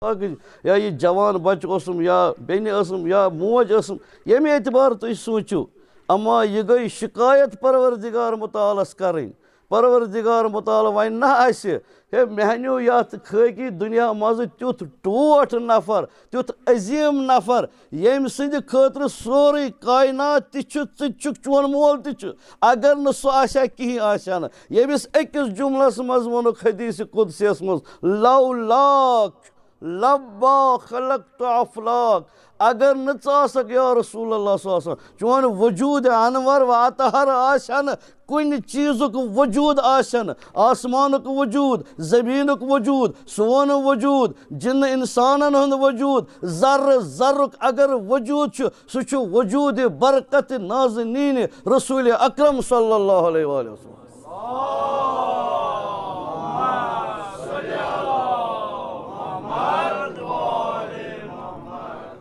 یا یہ جوان بچہ اوسم یا بیٚنہِ ٲسٕم یا موج ٲسٕم ییٚمہِ اعتبار تُہۍ سوٗنٛچِو اما یہ گٔے شِکایت پروردگار مُتعالَس کَرٕنۍ پروردگار مُتعال وَنہِ نہ اَسہِ ہے مےٚ نیوٗ یَتھ خٲکی دُنیا منٛزٕ تیُتھ ٹوٹھ نفر تیُتھ عظیٖم نفر ییٚمہِ سٕنٛدِ خٲطرٕ سورُے کاینات تہِ چھُ ژٕ تہِ چھُکھ چون مول تہِ چھُ اگر نہٕ سُہ آسہِ ہا کِہیٖنۍ آسہِ ہا نہٕ ییٚمِس أکِس جُملس منٛز ووٚنُکھ حدیٖثِ قُدسِیَس منٛز لولاک لبا خلقت افلاک اگر نہ ژٕ آسکھ یا رسول اللہ صلی اللہ علیہ وسلم چون وجوٗد انور و اطہر آسہِ ہا نہٕ کُنہِ چیٖزُک وجوٗد آسہِ ہا نہٕ آسمانُک وجوٗد زٔمیٖنُک وجوٗد سون وجوٗد جِنہٕ اِنسانن ہُنٛد وجوٗد ذرٕ ذرُک اگر وجوٗد چھُ سُہ چھُ وجوٗدِ برکت نازنیٖنہِ رسوٗلِ اکرم صلی اللہ علیہ وآلہ وسلم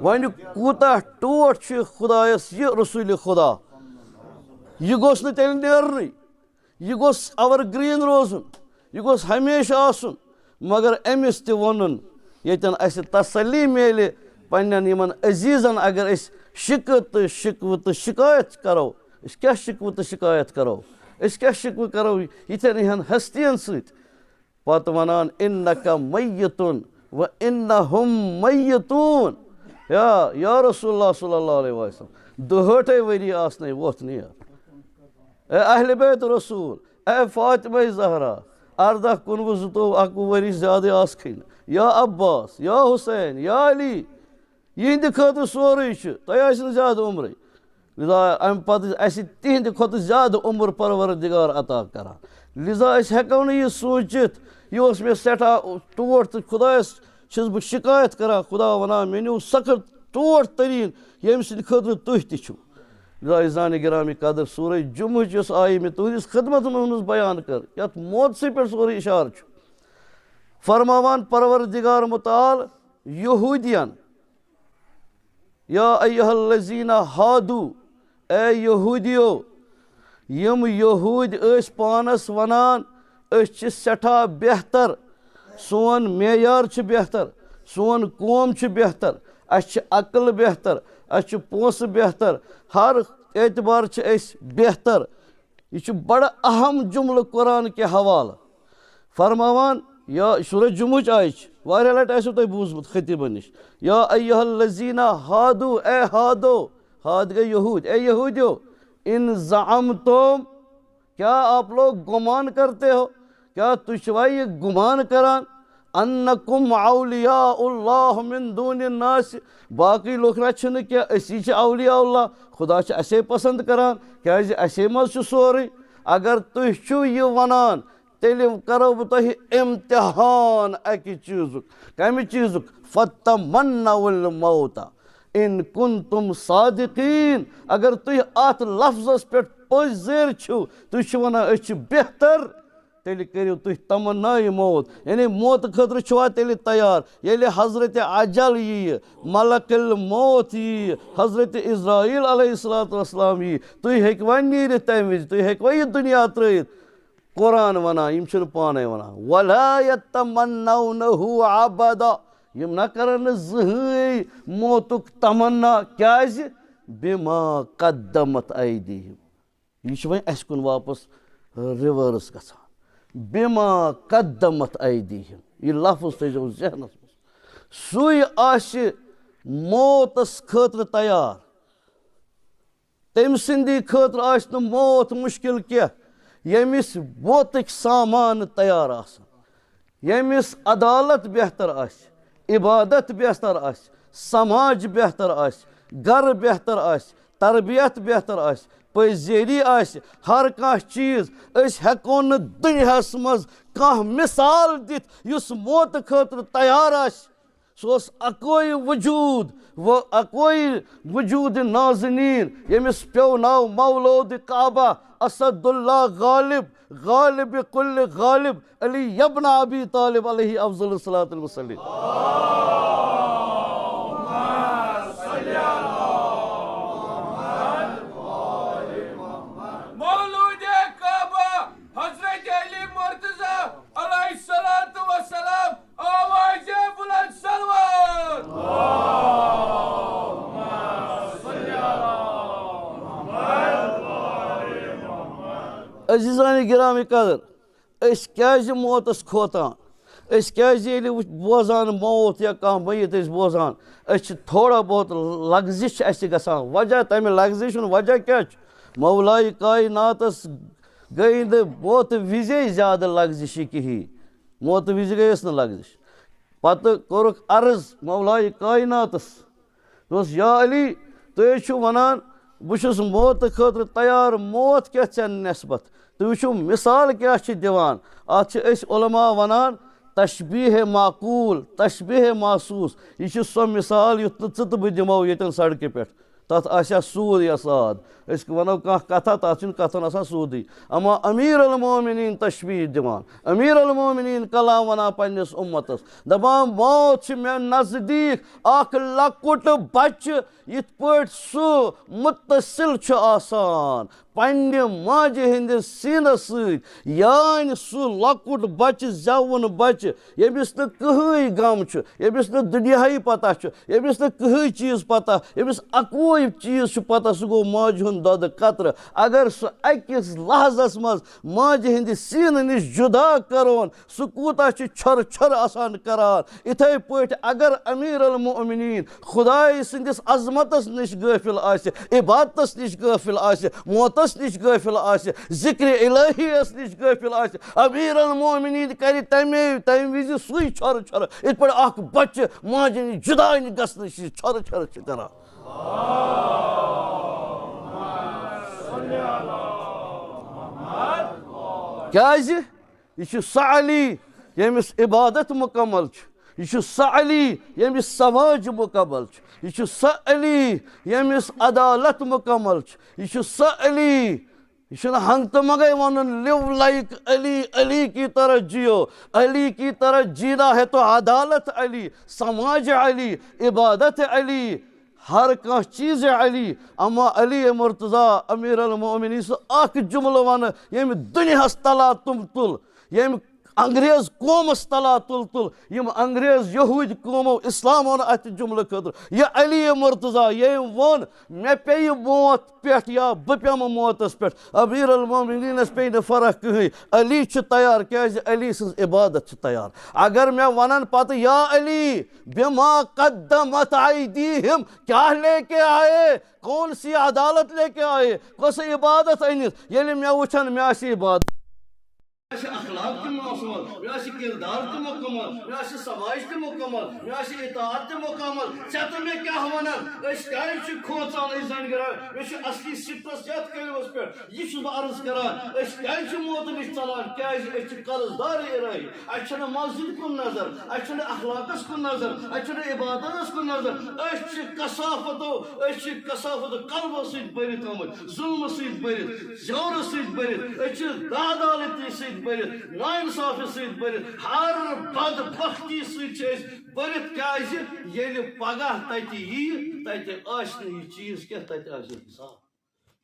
وۄنۍ کوٗتاہ ٹوٹھ چھُ خۄدایَس یہِ رسوٗلِ خۄدا یہِ گوٚژھ نہٕ تیٚلہِ نیرنُے یہِ گوٚژھ اَور گرٛیٖن روزُن یہِ گوٚژھ ہمیشہِ آسُن مگر أمِس تہِ ووٚنُن ییٚتٮ۪ن اَسہِ تسلی میلہِ پنٛنٮ۪ن یِمن عزیٖزن اگر أسۍ شِکہٕ تہٕ شِکوٕ تہٕ شِکایت کَرو أسۍ کیٛاہ شِکوٕ تہٕ شِکایت کَرو أسۍ کیٛاہ شِکوٕ کَرو یِتھٮ۪ن ہِہن ہستین سۭتۍ پتہٕ وَنان اِنَّکَ میتُن و اِنَّہُم میتوٗن یا رسول اللہ صلی اللہ علیہ وسلم دُہٲٹھے ؤری آسنَے ووٚتھ نیر اے اہلِ بیت رسوٗل اے فاطمہ زہرا 18 19 زٕتووُہ 21 ؤری زیادٕ آسکھٕے نہٕ یا عباس یا حُسین یا علی یِہنٛدِ خٲطرٕ سورُے چھُ تۄہہِ آسہِ نہٕ زیادٕ عُمرٕے لِذا اَمہِ پتہٕ اَسہِ تِہنٛدِ کھۄتہٕ زیادٕ عُمر پروردگار عطا کران لِذا أسۍ ہٮ۪کو نہٕ یہِ سوٗنٛچِتھ یہِ اوس مےٚ سٮ۪ٹھاہ ٹوٹھ تہٕ خۄدایس چھُس بہٕ شِکایت کران خۄدا وَنان مےٚ نیوٗ سخت ٹوٹھ تریٖن ییٚمہِ سٕنٛدِ خٲطرٕ تُہۍ تہِ چھِو لِذا عزیزانِ گرامی قدر سورہ جُمعٕچ یۄس آیہِ مےٚ تُہنٛدِس خدمتس منٛز بیان کٔر یتھ موتسٕے پٮ۪ٹھ سورُے اِشارٕ چھُ فرماوان پروردگار مُتعال یہوٗدین یا ایُہا الذیٖنَ ہادوٗ اے یہوٗدِیو یِم یہوٗدۍ ٲسۍ پانس ونان أسۍ چھِ سٮ۪ٹھاہ بہتر سون معیار چھُ بہتر سون قوم چھُ بہتر اَسہِ چھِ عقل بہتر اَسہِ چھُ پونٛسہٕ بہتر ہر اعتبار چھِ أسۍ بہتر یہِ چھُ بڑٕ اہم جُملہٕ قرآن کہِ حوالہٕ فرماوان یا سورہ جُمعٕچ آیہِ چھِ واریاہ لٹہِ آسیو تۄہہِ بوٗزمُت خطیٖبن نِش یا ایُہا الذیٖنَ ہادوٗ اے ہادو ہاد گٔے یہوٗدۍ اے یہوٗدیو اِن زعمتُم کیا آپ لوگ گُمان کرتے ہو کیا تُہۍ چھِوا یہِ گُمان کران انکم اولیاء اللہ من دوٗنِ الناس باقٕے لُکھ نہ چھِنہٕ کینٛہہ أسی چھِ اولیاء اللہ خۄدا چھِ اَسے پسنٛد کران کیٛازِ اَسے منٛز چھُ سورُے اگر تُہۍ چھِو یہِ وَنان تیٚلہِ کرو بہٕ تۄہہِ اِمتِحان اَکہِ چیٖزُک کَمہِ چیٖزُک فتمنوا الموت اِن کنتم صادقیٖن اگر تُہۍ اَتھ لفظس پٮ۪ٹھ پٔزۍ زٲرۍ چھِو تُہۍ چھِو وَنان أسۍ چھِ بہتر تیٚلہِ کٔرِو تُہۍ تمنایہِ موت یعنی موتہٕ خٲطرٕ چھِوا تیٚلہِ تیار ییٚلہِ حضرتِ اجل یِیہِ ملک الموت یِیہِ حضرتِ اسراییٖل علیہ الصلوٰتُ وسلام یِیہِ تُہۍ ہیٚکوا نیٖرِتھ تمہِ وِزِ تُہۍ ہیٚکوا یہِ دُنیا ترٲیِتھ قرآن وَنان یِم چھِنہٕ پانے وَنان ولا یتمنونہ ابدا یِم نہ کرن نہٕ زٕہٕنۍ موتُک تمنا کیٛازِ بما قدمت ایدیہم یہِ چھُ وۄنۍ اَسہِ کُن واپس رِوٲرٕس گژھان بما قدمت ایدیہم یہِ لفظ تھٲیزیو ذہنس منٛز سُے آسہِ موتس خٲطرٕ تیار تٔمۍ سٕنٛدی خٲطرٕ آسہِ نہٕ موت مُشکِل کینٛہہ ییٚمِس موتٕکۍ سامان تیار آسن ییٚمِس عدالت بہتر آسہِ عبادت بہتر آسہِ سماج بہتر آسہِ گرٕ بہتر آسہِ تربیت بہتر آسہِ پٔزیری آسہِ ہر کانٛہہ چیٖز أسۍ ہٮ۪کو نہٕ دُنیاہس منٛز کانٛہہ مِثال دِتھ یُس موتہٕ خٲطرٕ تیار آسہِ سُہ اوس اکوے وجوٗد اکوے وجوٗدِ نازنیٖن ییٚمِس پیوٚو ناو مولوٗدِ کعبہ اسد اللہ غالب غالبِ کُلہِ غالب علی ابن ابی طالب علیہ افضل الصلاۃ والتسلیم علیہ الصلوۃ والسلام آواز بلند صلوات عزیزان گرامی قدر اس کیازِ موتس کھوتان اس کیازِ ییٚلہِ بوزان موت یا کانٛہہ میت أسۍ بوزان أسۍ چھِ تھوڑا بہت لغزش چھِ اَسہِ گژھان وجہ تَمہِ لغزش ہُنٛد وجہ کیٛاہ چھُ مولایہِ کائناتس گٔے نہٕ موتہٕ وِزے زیادٕ لغزشی کِہیٖنۍ موتہٕ وِزِ گٔیَس نہٕ لغزش پتہٕ کوٚرُکھ عرض مولایہِ کائناتس دوٚپُس یا علی تُہۍ حظ چھِو وَنان بہٕ چھُس موتہٕ خٲطرٕ تیار موت کیٛاہ ژےٚ نٮ۪سبت تُہۍ وٕچھِو مِثال کیٛاہ چھِ دِوان اَتھ چھِ أسۍ عُلما وَنان تشبیٖح معقوٗل تشبیٖح محسوٗس یہِ چھِ سۄ مِثال یُتھ نہٕ ژٕ تہٕ بہٕ دِمو ییٚتٮ۪ن سڑکہِ پٮ۪ٹھ تَتھ آسہِ ہا سوٗد یا ساد أسۍ وَنو کانٛہہ کَتھا تَتھ چھُنہٕ کَتھن آسان سوٗدٕے اما أمیٖر المومنیٖن تشبیٖح دِوان أمیٖر المومنیٖن کلام وَنان پنٛنِس اُمتس دَپان موت چھِ مےٚ نزدیٖک اکھ لۄکُٹ بچہِ یِتھ پٲٹھۍ سُہ مُتصِل چھُ آسان پنٛنہِ ماجہِ ہِنٛدِس سیٖنس سۭتۍ یانہِ سُہ لۄکُٹ بچہِ زٮ۪وُن بچہِ ییٚمِس نہٕ کٕہٕنۍ غم چھُ ییٚمِس نہٕ دُنیاہی پتہ چھُ ییٚمِس نہٕ کٕہٕنۍ چیٖز پتہ ییٚمِس اَکوُے چیٖز چھُ پتہ سُہ گوٚو ماجہِ ہُنٛد دۄدٕ قطرٕ اگر سُہ أکِس لحظس منٛز ماجہِ ہِنٛدِ سیٖنہٕ نِش جُدا کَرون سُہ کوٗتاہ چھُ چھۄرٕ چھۄرٕ آسان کران یِتھَے پٲٹھۍ اگر أمیٖر المومنیٖن خۄداے سٕنٛدِس عظمتس نِش غٲفِل آسہِ عبادتس نِش غٲفِل آسہِ موتس نِش غٲفِل آسہِ ذِکرِ الہیَس نِش غٲفِل آسہِ أمیٖر المومنیٖن کرِ تَمہِ وِزِ سُے چھۄرٕ چھۄرٕ یِتھ پٲٹھۍ اکھ بچہِ ماجہِ نِش جُدا گژھنٕچ چھۄرٕ چھۄرٕ چھِ کران کیٛازِ یہِ چھُ سُہ علی ییٚمِس عبادت مُکمل چھُ یہِ چھُ سُہ علی ییٚمِس سماج مُکمل چھُ یہِ چھُ سُہ علی ییٚمِس عدالت مُکمل چھُ یہِ چھُ سُہ علی یہ چھُنہٕ ہنٛگہٕ تہٕ منٛگے وَنُن live like علی علی کی طرح جیو علی کی طرح جینا ہے تو عدالت علی سماج علی عبادت علی ہر کانٛہہ چیٖز علی اما علی مرتضیٰ أمیٖر المومنیٖن سُہ اکھ جُملہٕ وَنہٕ ییٚمہِ دُنیاہس تلا تِم تُل ییٚمہِ انگریز قومس تلا تُل یِم انگریز یہوٗدۍ قومو اسلام اوٚن اتھ جُملہٕ خٲطرٕ یہِ علی مرتضیٰ ییٚمۍ ووٚن مےٚ پیٚیہِ موت پٮ۪ٹھ یا بہٕ پیٚمہٕ موتس پٮ۪ٹھ أمیٖر المومنیٖنس پیٚیہِ نہٕ فرق کٕہٕنۍ علی چھُ تیار کیٛازِ علی سٕنٛز عبادت چھِ تیار اگر مےٚ وَنن پتہٕ یا علی بِما قدمت ایدیہم کیٛاہ لے کے آیے کون سی عدالت لے کے آیے کۄس عبادت أنِتھ ییٚلہِ مےٚ وٕچھن مےٚ آسہِ عبادت مےٚ آسہِ اخلاق تہِ موصوٗل مےٚ آسہِ کِردار تہِ مُکمل مےٚ آسہِ سماج تہِ مُکمل مےٚ آسہِ اطاعت تہِ مُکمل ژےٚ تہٕ مےٚ کیٛاہ وَنان أسۍ کیٛازِ چھِ کھوژان أسۍ زن گِران مےٚ چھُ اصلی سِٹرس یتھ کلمس پٮ۪ٹھ یہِ چھُس بہٕ عرض کران أسۍ کیٛازِ چھِ موتہٕ نِش ژلان کیٛازِ أسۍ چھِ قرض دار ارٲیی اسہِ چھُنہٕ مسجد کُن نظر اسہِ چھُنہٕ اخلاقس کُن نظر اسہِ چھُنہٕ عبادتس کُن نظر أسۍ چھِ کثافتو قلبو سۭتۍ بٔرِتھ آمٕتۍ ظُلمہٕ سۭتۍ بٔرِتھ زورٕ سۭتۍ بٔرِتھ أسۍ چھِ ناعدالتی سۭتۍ بٔرِتھ نااِنصافی سۭتۍ بٔرِتھ ہر بدبختی سۭتۍ چھِ أسۍ بٔرِتھ کیٛازِ ییٚلہِ پگاہ تتہِ ییہِ تتہِ آسہِ نہٕ یہِ چیٖز کینٛہہ تتہِ آسہِ حساب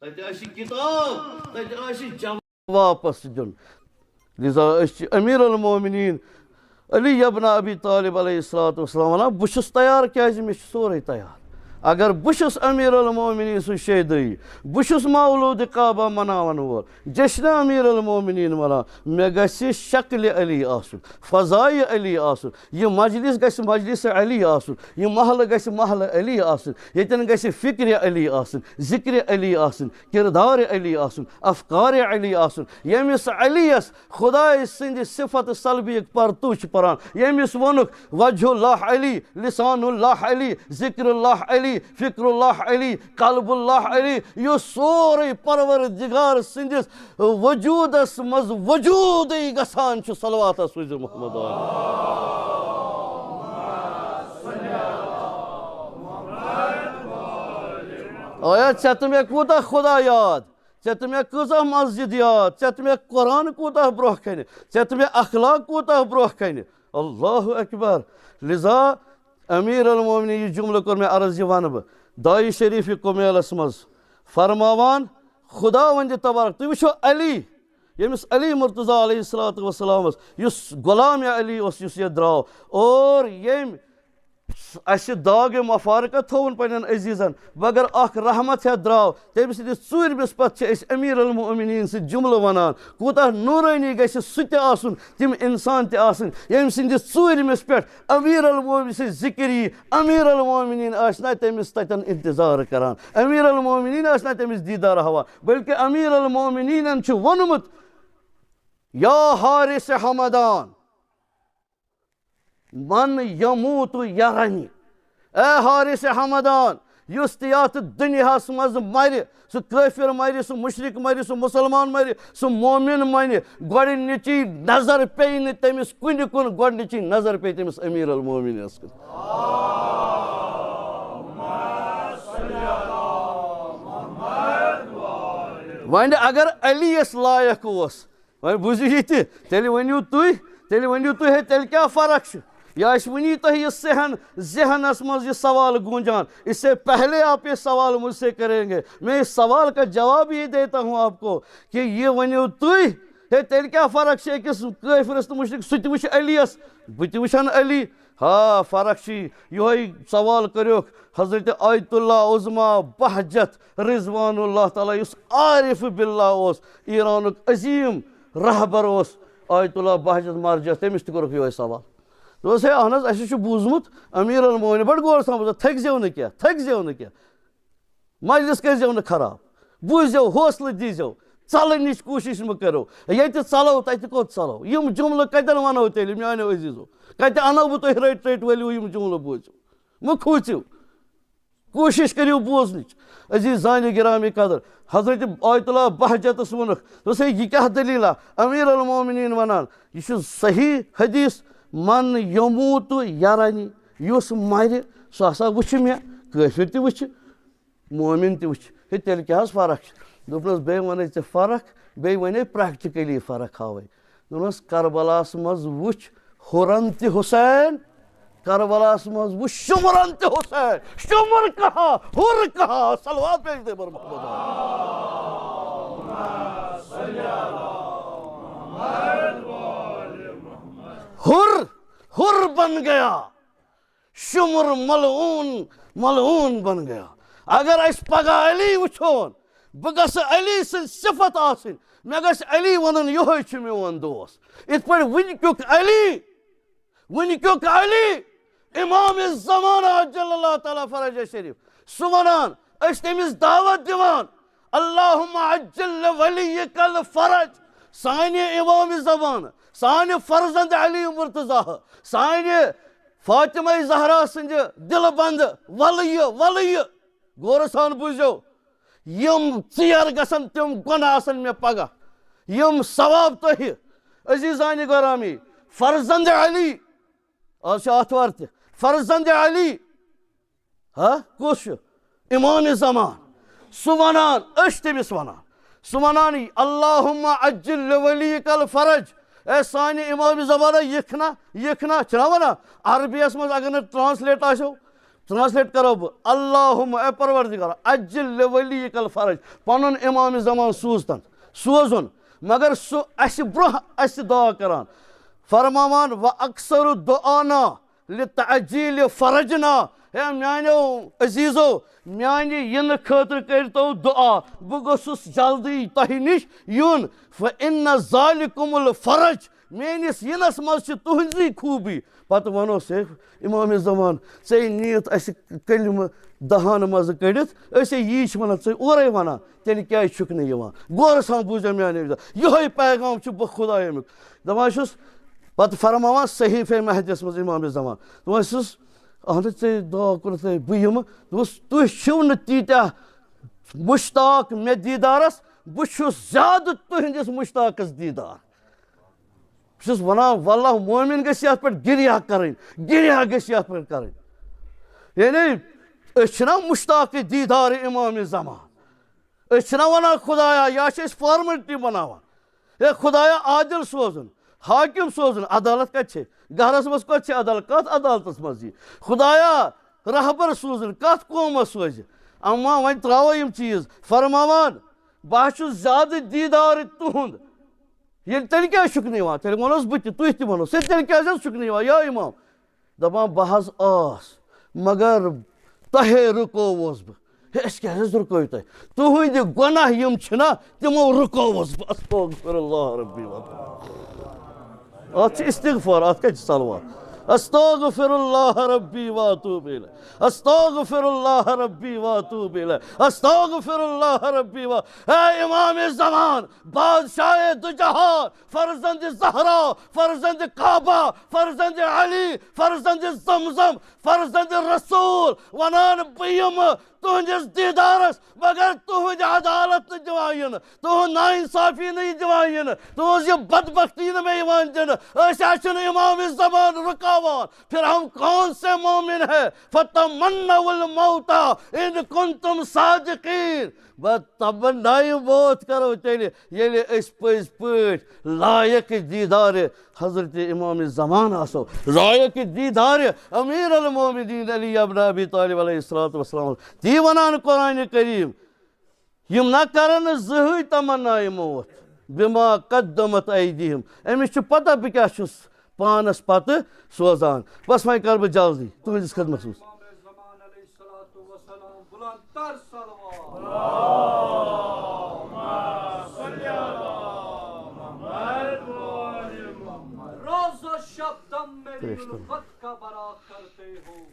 تتہِ آسہِ کِتاب تتہِ آسہِ جواب واپس دیُن لِذا أسۍ چھِ أمیٖر المومنیٖن علی ابن ابی طالب علیہ الصلوۃ والسلام وَنان بہٕ چھُس تیار کیٛازِ مےٚ چھُ سورُے تیار اگر بہٕ چھُس أمیٖر المومنیٖن سُنٛد شیدٲیی بہٕ چھُس مولوٗدِ کعبہ مناون وول جشنہِ أمیٖر المومنیٖن وَنان مےٚ گژھِ شکلہِ علی آسُن فضایہِ علی آسُن یہِ مجلس گژھِ مجلسِ علی آسُن یہِ محلہٕ گژھِ محلہٕ علی آسُن ییٚتٮ۪ن گژھِ فِکرِ علی آسٕنۍ ذِکرِ علی آسٕنۍ کِردارِ علی آسُن افکارِ علی آسُن ییٚمِس علیَس خۄداے سٕنٛدِ صِفت سلبیِک پرتوٗ چھِ پران ییٚمِس ووٚنُکھ وجہ اللہ علی لسان اللہ علی ذکر اللہ علی فکر اللہ علی قلب اللہ علی یُس سورُے پروردگار سٕنٛدِس وجوٗدس منٛز وجوٗدٕے گژھان چھُ صلواتس سوٗزِو محمد آیا ژےٚ تہٕ مےٚ کوٗتاہ خۄدا یاد ژےٚ تہٕ مےٚ کۭژاہ مسجد یاد ژےٚ تہٕ مےٚ قرآن کوٗتاہ برونٛہہ کنہِ ژےٚ تہٕ مےٚ اخلاق کوٗتاہ برونٛہہ کنہِ اللہ اکبر لِذا أمیٖر المومنیٖن یہِ جُملہٕ کوٚر مےٚ عرض یہِ وَنہٕ بہٕ دایہِ شریٖفہِ کُمیلس منٛز فرماوان خُدا وندِ تبارک تُہۍ وٕچھو علی ییٚمِس علی مرتضیٰ علیہ الصلوۃ والسلام اوس یُس غلامِ علی اوس یُس ییٚتہِ درٛاو اور ییٚمۍ اس داغ مفارقت تھون پنن عزیزن مگر اخ رحمت ہے دراو تم سندس ژوٗرمِس پتہٕ چھِ أسۍ امیر المؤمنین سۭتۍ جملہٕ ونان کوٗتاہ نورانی گژھِ سُہ تہِ آسُن تِم انسان تہِ آسٕنۍ ییٚمہِ سٕنٛدِس ژوٗرمِس پٮ۪ٹھ امیر المؤمنین سٕنٛز ذکر یی امیر المؤمنین آسہِ نا تٔمِس تتٮ۪ن انتظار کران امیر المؤمنین آسہِ نا تٔمِس دیٖدار ہوا بلکہ امیر المؤمنینن چھُ ووٚنمُت یا حارث حمدان من یموت یرنی اے حارث حمدان یُس تہِ یتھ دُنیاہس منٛز مرِ سُہ کٲفِر مرِ سُہ مُشرِک مرِ سُہ مُسلمان مرِ سُہ مومِن مرِ گۄڈنِچی نظر پیٚیہِ نہٕ تٔمِس کُنہِ کُن گۄڈنِچی نظر پیٚیہِ تٔمِس امیر المؤمنینس کُن وۄنۍ اگر علی یس لایق اوس وۄنۍ بوٗزِو یہِ تہِ تیٚلہِ ؤنِو تُہۍ ہے تیٚلہِ کیٛاہ فرق چھِ یا اس وٕنی تۄہہِ یہِ ذہنس منٛز یہِ سوال گونجان اس سے پہلے آپ یہ سوال مجھ سے کریں گے میں اس سوال کا جواب یہ دیتا ہوں آپ کو کہ یہ ؤنِو تُہۍ ہے تیٚلہِ کیٛاہ فرق چھِ أکِس کٲفرس تہٕ مُشرِک سُہ تہِ وٕچھِ علیَس بہٕ تہِ وٕچھن علی ہاں فرق چھی یہوے سوال کٔرِکھ حضرت آیت اللہ عظما بہجت رضوان اللہ تعالیٰ یُس عارف باللہ اوس ایرانُک عظیٖم رہبر اوس آیت اللہ بہجت مرجس تٔمِس تہِ کوٚرُکھ یہوے سوال دوٚپُس ہے اہن حظ اَسہِ چھُ بوٗزمُت امیر المؤمنین بڑٕ غور سان بوٗزِو تھٔکزیو نہٕ کینٛہہ مجلس کٔرۍزیو نہٕ خراب بوٗزِو حوصلہٕ دیٖزیو ژلنٕچ کوٗشش مہٕ کٔرِو ییٚتہِ ژلو تتہِ کوٚت ژلو یِم جملہٕ کتٮ۪ن ونو تیٚلہِ میانیو عزیٖزو کتہِ انو بہٕ تُہۍ رٔٹۍ ؤلِو یِم جملہٕ بوٗزِو مہٕ کھوٗژِو کوٗشش کٔرِو بوزنٕچ عزیٖز زانہِ گرامی قدر حضرت آیت اللہ بہجتس ووٚنُکھ دوٚپُس ہے یہِ کیٛاہ دٔلیٖلا امیر المؤمنین ونان یہِ چھُ صحیح حدیث من یموت یرنی یُس مرِ سُہ ہسا وٕچھِ مےٚ کٲفِر تہِ وٕچھِ مومِن تہِ وٕچھِ ہے تیٚلہِ کیٛاہ حظ فرق چھِ دوٚپنَس بیٚیہِ وَنے ژےٚ فرق بیٚیہِ وَنے پرٛٮ۪کٹِکٔلی فرق ہاوَے دوٚپنَس کربلاہس منٛز وٕچھ ہُرن تہِ حُسین کربلاہس منٛز وٕچھ شُمرن تہِ حُسین شُمر کہاں ہُر کہاں صلوات بھیج دے بر ہر بن گیا شمر ملعون بن گیا اگر اس پگاہ علی وٕچھون بہٕ گژھٕ علی سٕنٛز صفت آسٕنۍ مےٚ گژھِ علی وَنُن یِہوے چھُ میون دوس یِتھ پٲٹھۍ وٕنکیُک علی امام الزمانہ عجل اللہ تعالیٰ فرج شریف سُہ وَنان أسۍ تٔمِس دعوت دِوان اللہُمہ عجل لولیک الفرج سانہِ امام زمانہ سانہِ فرزند علی مرتضیٰ سانہِ فاطمہ زہرا سٕنٛدِ دِلہٕ بنٛدٕ ولہِ غورٕ سان بوٗزِو یِم ژیر گژھن تِم گۄناہ آسن مےٚ پگاہ یِم ثواب تۄہہِ عزیٖزانہِ گرامی فرزند علی آز چھِ آتھوار تہِ فرزند علی کُس چھُ امام زمان سُہ وَنان أسۍ تٔمِس وَنان سُہ وَنان اللہُمہ عجل لولیک الفرج اے سانہِ امام زمانہ یِکھنا چھِنا وَنان عربیَس منٛز اگر نہٕ ٹرٛانسلیٹ آسیو ٹرٛانسلیٹ کَرو بہٕ اللہُمہ اے پروردگار عجل لولیک الفرج پنُن امام زمان سوزُن مگر سُہ اَسہِ برونٛہہ اَسہِ دعا کران فرماوان و اکثر دعانا لتعجیل فرجنا ہے میانیو عزیٖزو میانہِ یِنہٕ خٲطرٕ کٔرۍتو دعا بہٕ گوٚژھُس جلدی تۄہہِ نِش یُن فإن ذالکم الفرج میٲنِس یِنس منٛز چھِ تُہنٛزٕے خوٗبی پتہٕ وَنوس ہے امام زمان ژےٚ نِیِتھ اَسہِ کلمہٕ 10 منٛزٕ کٔڑِتھ أسۍ ہے یی چھِ وَنان ژٕ اورَے وَنان تیٚلہِ کیٛازِ چھُکھ نہٕ یِوان غورٕ سان بوٗزِو میانہِ یِہوے پیغام چھُ بہٕ خۄداے امیُک دَپان چھُس پتہٕ فرماوان صحیفے مہدیَس منٛز امام زمان دَپان چھُس اہن ژےٚ دعا کوٚرُتھ بہٕ یِمہٕ دوٚپُس تُہۍ چھِو نہٕ تیٖتیٛاہ مُشتاق مےٚ دیٖدارس بہٕ چھُس زیادٕ تُہنٛدِس مُشتاقس دیٖدار بہٕ چھُس وَنان واللہ مومِن گژھِ یتھ پٮ۪ٹھ گِریہ گژھِ یتھ پٮ۪ٹھ کَرٕنۍ یعنی أسۍ چھِنہ مُشتاقہِ دیٖدارِ امامِ زمان أسۍ چھِنہ وَنان خۄدایا یا چھِ أسۍ فارملٹی بناوان ہے خۄدایا عادل سوزُن حاکِم سوزُن عدالت کتہِ چھِ گرس منٛز کتہِ چھِ عدالت کتھ عدالتس منٛز یی خۄدایا رہبر سوزُن کتھ قومس سوزِ اما وۄنۍ ترٛاوو یِم چیٖز فرماوان بہٕ چھُس زیادٕ دیٖدار تُہُنٛد ییٚلہِ تیٚلہِ کیٛازِ چھُکھ نہٕ یِوان تیٚلہِ وَنوس بہٕ تہِ تُہۍ تہِ وَنو تیٚلہِ کیٛازِ حظ چھُکھ نہٕ یِوان یا اِمام دَپان بہٕ حظ آس مگر تۄہے رُکووُس بہٕ ہے أسۍ کیٛازِ حظ رُکٲیِو تۄہہِ تُہٕنٛدِ گۄناہ یِم چھِنا تِمو رُکووُس بہٕ استغفر اللہ ربی اَتھ چھِ استغفار اَتھ کَتہِ چھِ صلوات استغفر اللہ ربی واتوب الیہ استغفر اللہ ربی واتوب الیہ استغفر اللہ ربی اے امام زمان بادشاہ دو جہاں فرزند زہرا فرزند کعبہ فرزند علی فرزند زمزم فرزند رسول ونان بہٕ یِمہٕ تُہنٛدِس دیٖدارس مگر تُہنٛدِ عدالت نہٕ دِوان یِنہٕ تُہنٛد نااِنصافی نہٕ دِوان یِنہٕ تُہنٛز یہِ بدبختی نہٕ مےٚ یِوان دِنہٕ أسۍ حظ چھِنہٕ امام زمان رُکاوان پھر ہم کون سے مومن ہے فتمنوا الموت ان کنتم صادقین تمنائے موت کرو تیٚلہِ ییٚلہِ أسۍ پٔزۍ پٲٹھۍ لایق دیٖدارِ حضرت امام زمان آسو لایق دیٖدارِ امیر المومنین علی ابن ابی طالب علیہ الصلوۃ والسلام تی ونان قرآن کریم یِم نہ کرن نہٕ زٕہٕنۍ تمنائے موت بما قدمت ایدیہم أمِس چھُ پتہ بہٕ کیٛاہ چھُس پانس پتہٕ سوزان بس وۄنۍ کرٕ بہٕ جلدی تُہنٛدِس خدمتس منٛز روز و شب دم میری الفت کا برا کرتے ہو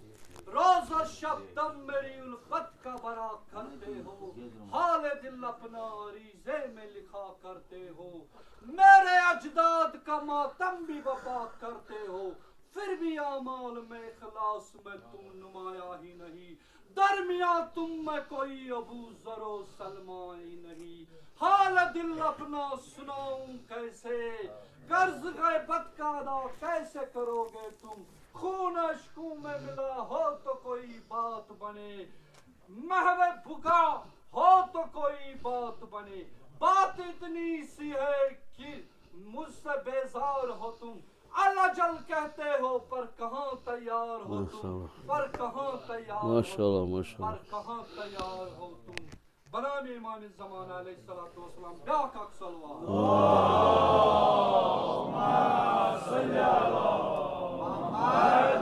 روز و شب دم میری الفت کا برا کرتے ہو حال دل اپنا عریضے میں لکھا کرتے ہو میرے اجداد کا ماتم بھی وفا کرتے ہو پھر بھی اعمال میں اخلاص میں تم نمایاں ہی نہیں درمیان تم میں کوئی ابو ذر و سلمہ ہی نہیں حال دل اپنا سناؤں کیسے قرض غیبت کا ادا کیسے کرو گے تم خون اشکوں میں ملا ہو تو کوئی بات بنے محو بھگا ہو تو کوئی بات بنے بات اتنی سی ہے کہ مجھ سے بیزار ہو تم الجل کہتے ہو پر کہاں تیار ہو تم پر کہاں تیار ہو تم پر کہاں تیار ہو تم بنام امام زمان علیہ الصلوۃ والسلام بیاکھ اکھ صلوات اللہم صلی علی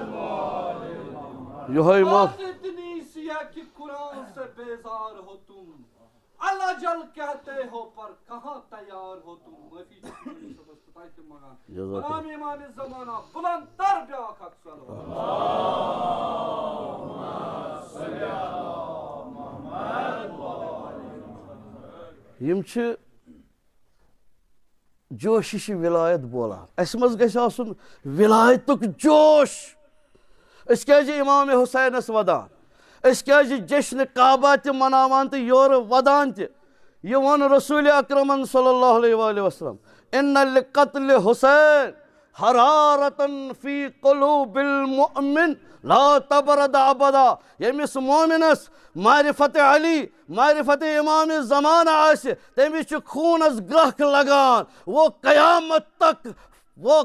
محمد یہوے بات اتنی سی ہے کہ قرآن سے بیزار ہو تم الجل کہتے ہو پر کہاں تیار ہو تم بنام امام زمانہ بلند تر بیاکھ اکھ صلوات اللہم صلی علی محمد یِم چھِ جوشِش ولایت بولان اَسہِ منٛز گژھِ آسُن ولایتُک جوش أسۍ کیٛازِ امام حُسینس ودان أسۍ کیٛازِ جشنِ کعبہ تہِ مناوان تہٕ یورٕ ودان تہِ یہِ ووٚن رسول اکرمن صلی اللہ علیہ وآلہ وسلم ان لقتل حسین حرارتن فی قلوب المؤمن لا تبرد ابدا ییٚمِس مومنس معرفت علی معرفت امام زمانہ آسہِ تٔمِس چھُ خوٗنس گرٛکھ لگان وہ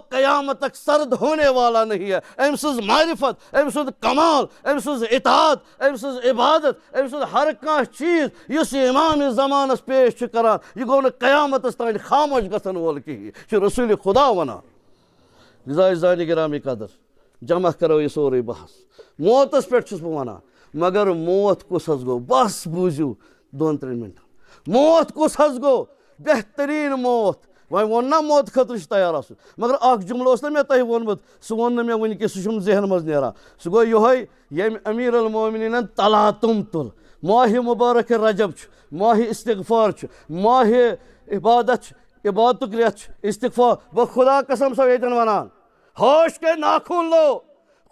قیامت تک سرد ہونے والا نہیں ہے أمۍ سٕنٛز معرفت أمۍ سُنٛد کمال أمۍ سٕنٛز اطاعت أمۍ سٕنٛز عبادت أمۍ سُنٛد ہر کانٛہہ چیٖز یُس یہِ امام زمانس پیش چھُ کران یہِ گوٚو نہٕ قیامتس تانۍ خاموش گژھن وول کِہیٖنۍ یہِ چھُ رسول خدا ونان لذا زانہِ گرامی قدر جمع کرو یہِ سورُے بحث موتس پٮ۪ٹھ چھُس بہٕ ونان مگر موت کُس حظ گوٚو بس بوٗزِو دۄن ترٛٮ۪ن مِنٹن موت کُس حظ گوٚو بہتریٖن موت وۄنۍ ووٚن نا موت خٲطرٕ چھُ تیار آسُن مگر اکھ جملہٕ اوس نا مےٚ تۄہہِ ووٚنمُت سُہ ووٚن نہٕ مےٚ وٕنکٮ۪س سُہ چھُم ذہن منٛز نیران سُہ گوٚو یِہوے ییٚمہِ امیر المومنیٖنن تلاتُم تُل ماہِ مُبارک رجب چھُ ماہِ استغفار چھُ ماہِ عبادت چھُ عبادتُک رٮ۪تھ چھُ استغفار بہٕ خدا قسم سو ییٚتٮ۪ن ونان ہوش کے ناخن لو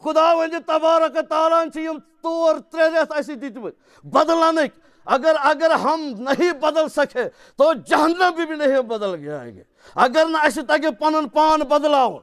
خدا ونہِ تبارک تعالیٰ چھِ یِم 2-3 رٮ۪تھ اَسہِ دِتمٕتۍ بدلنٕکۍ اگر ہم نہیں بدل سکے تو جہنم بھی نہیں بدل جائیں گے اگر نہ اَسہِ تگہِ پنُن پان بدلاوُن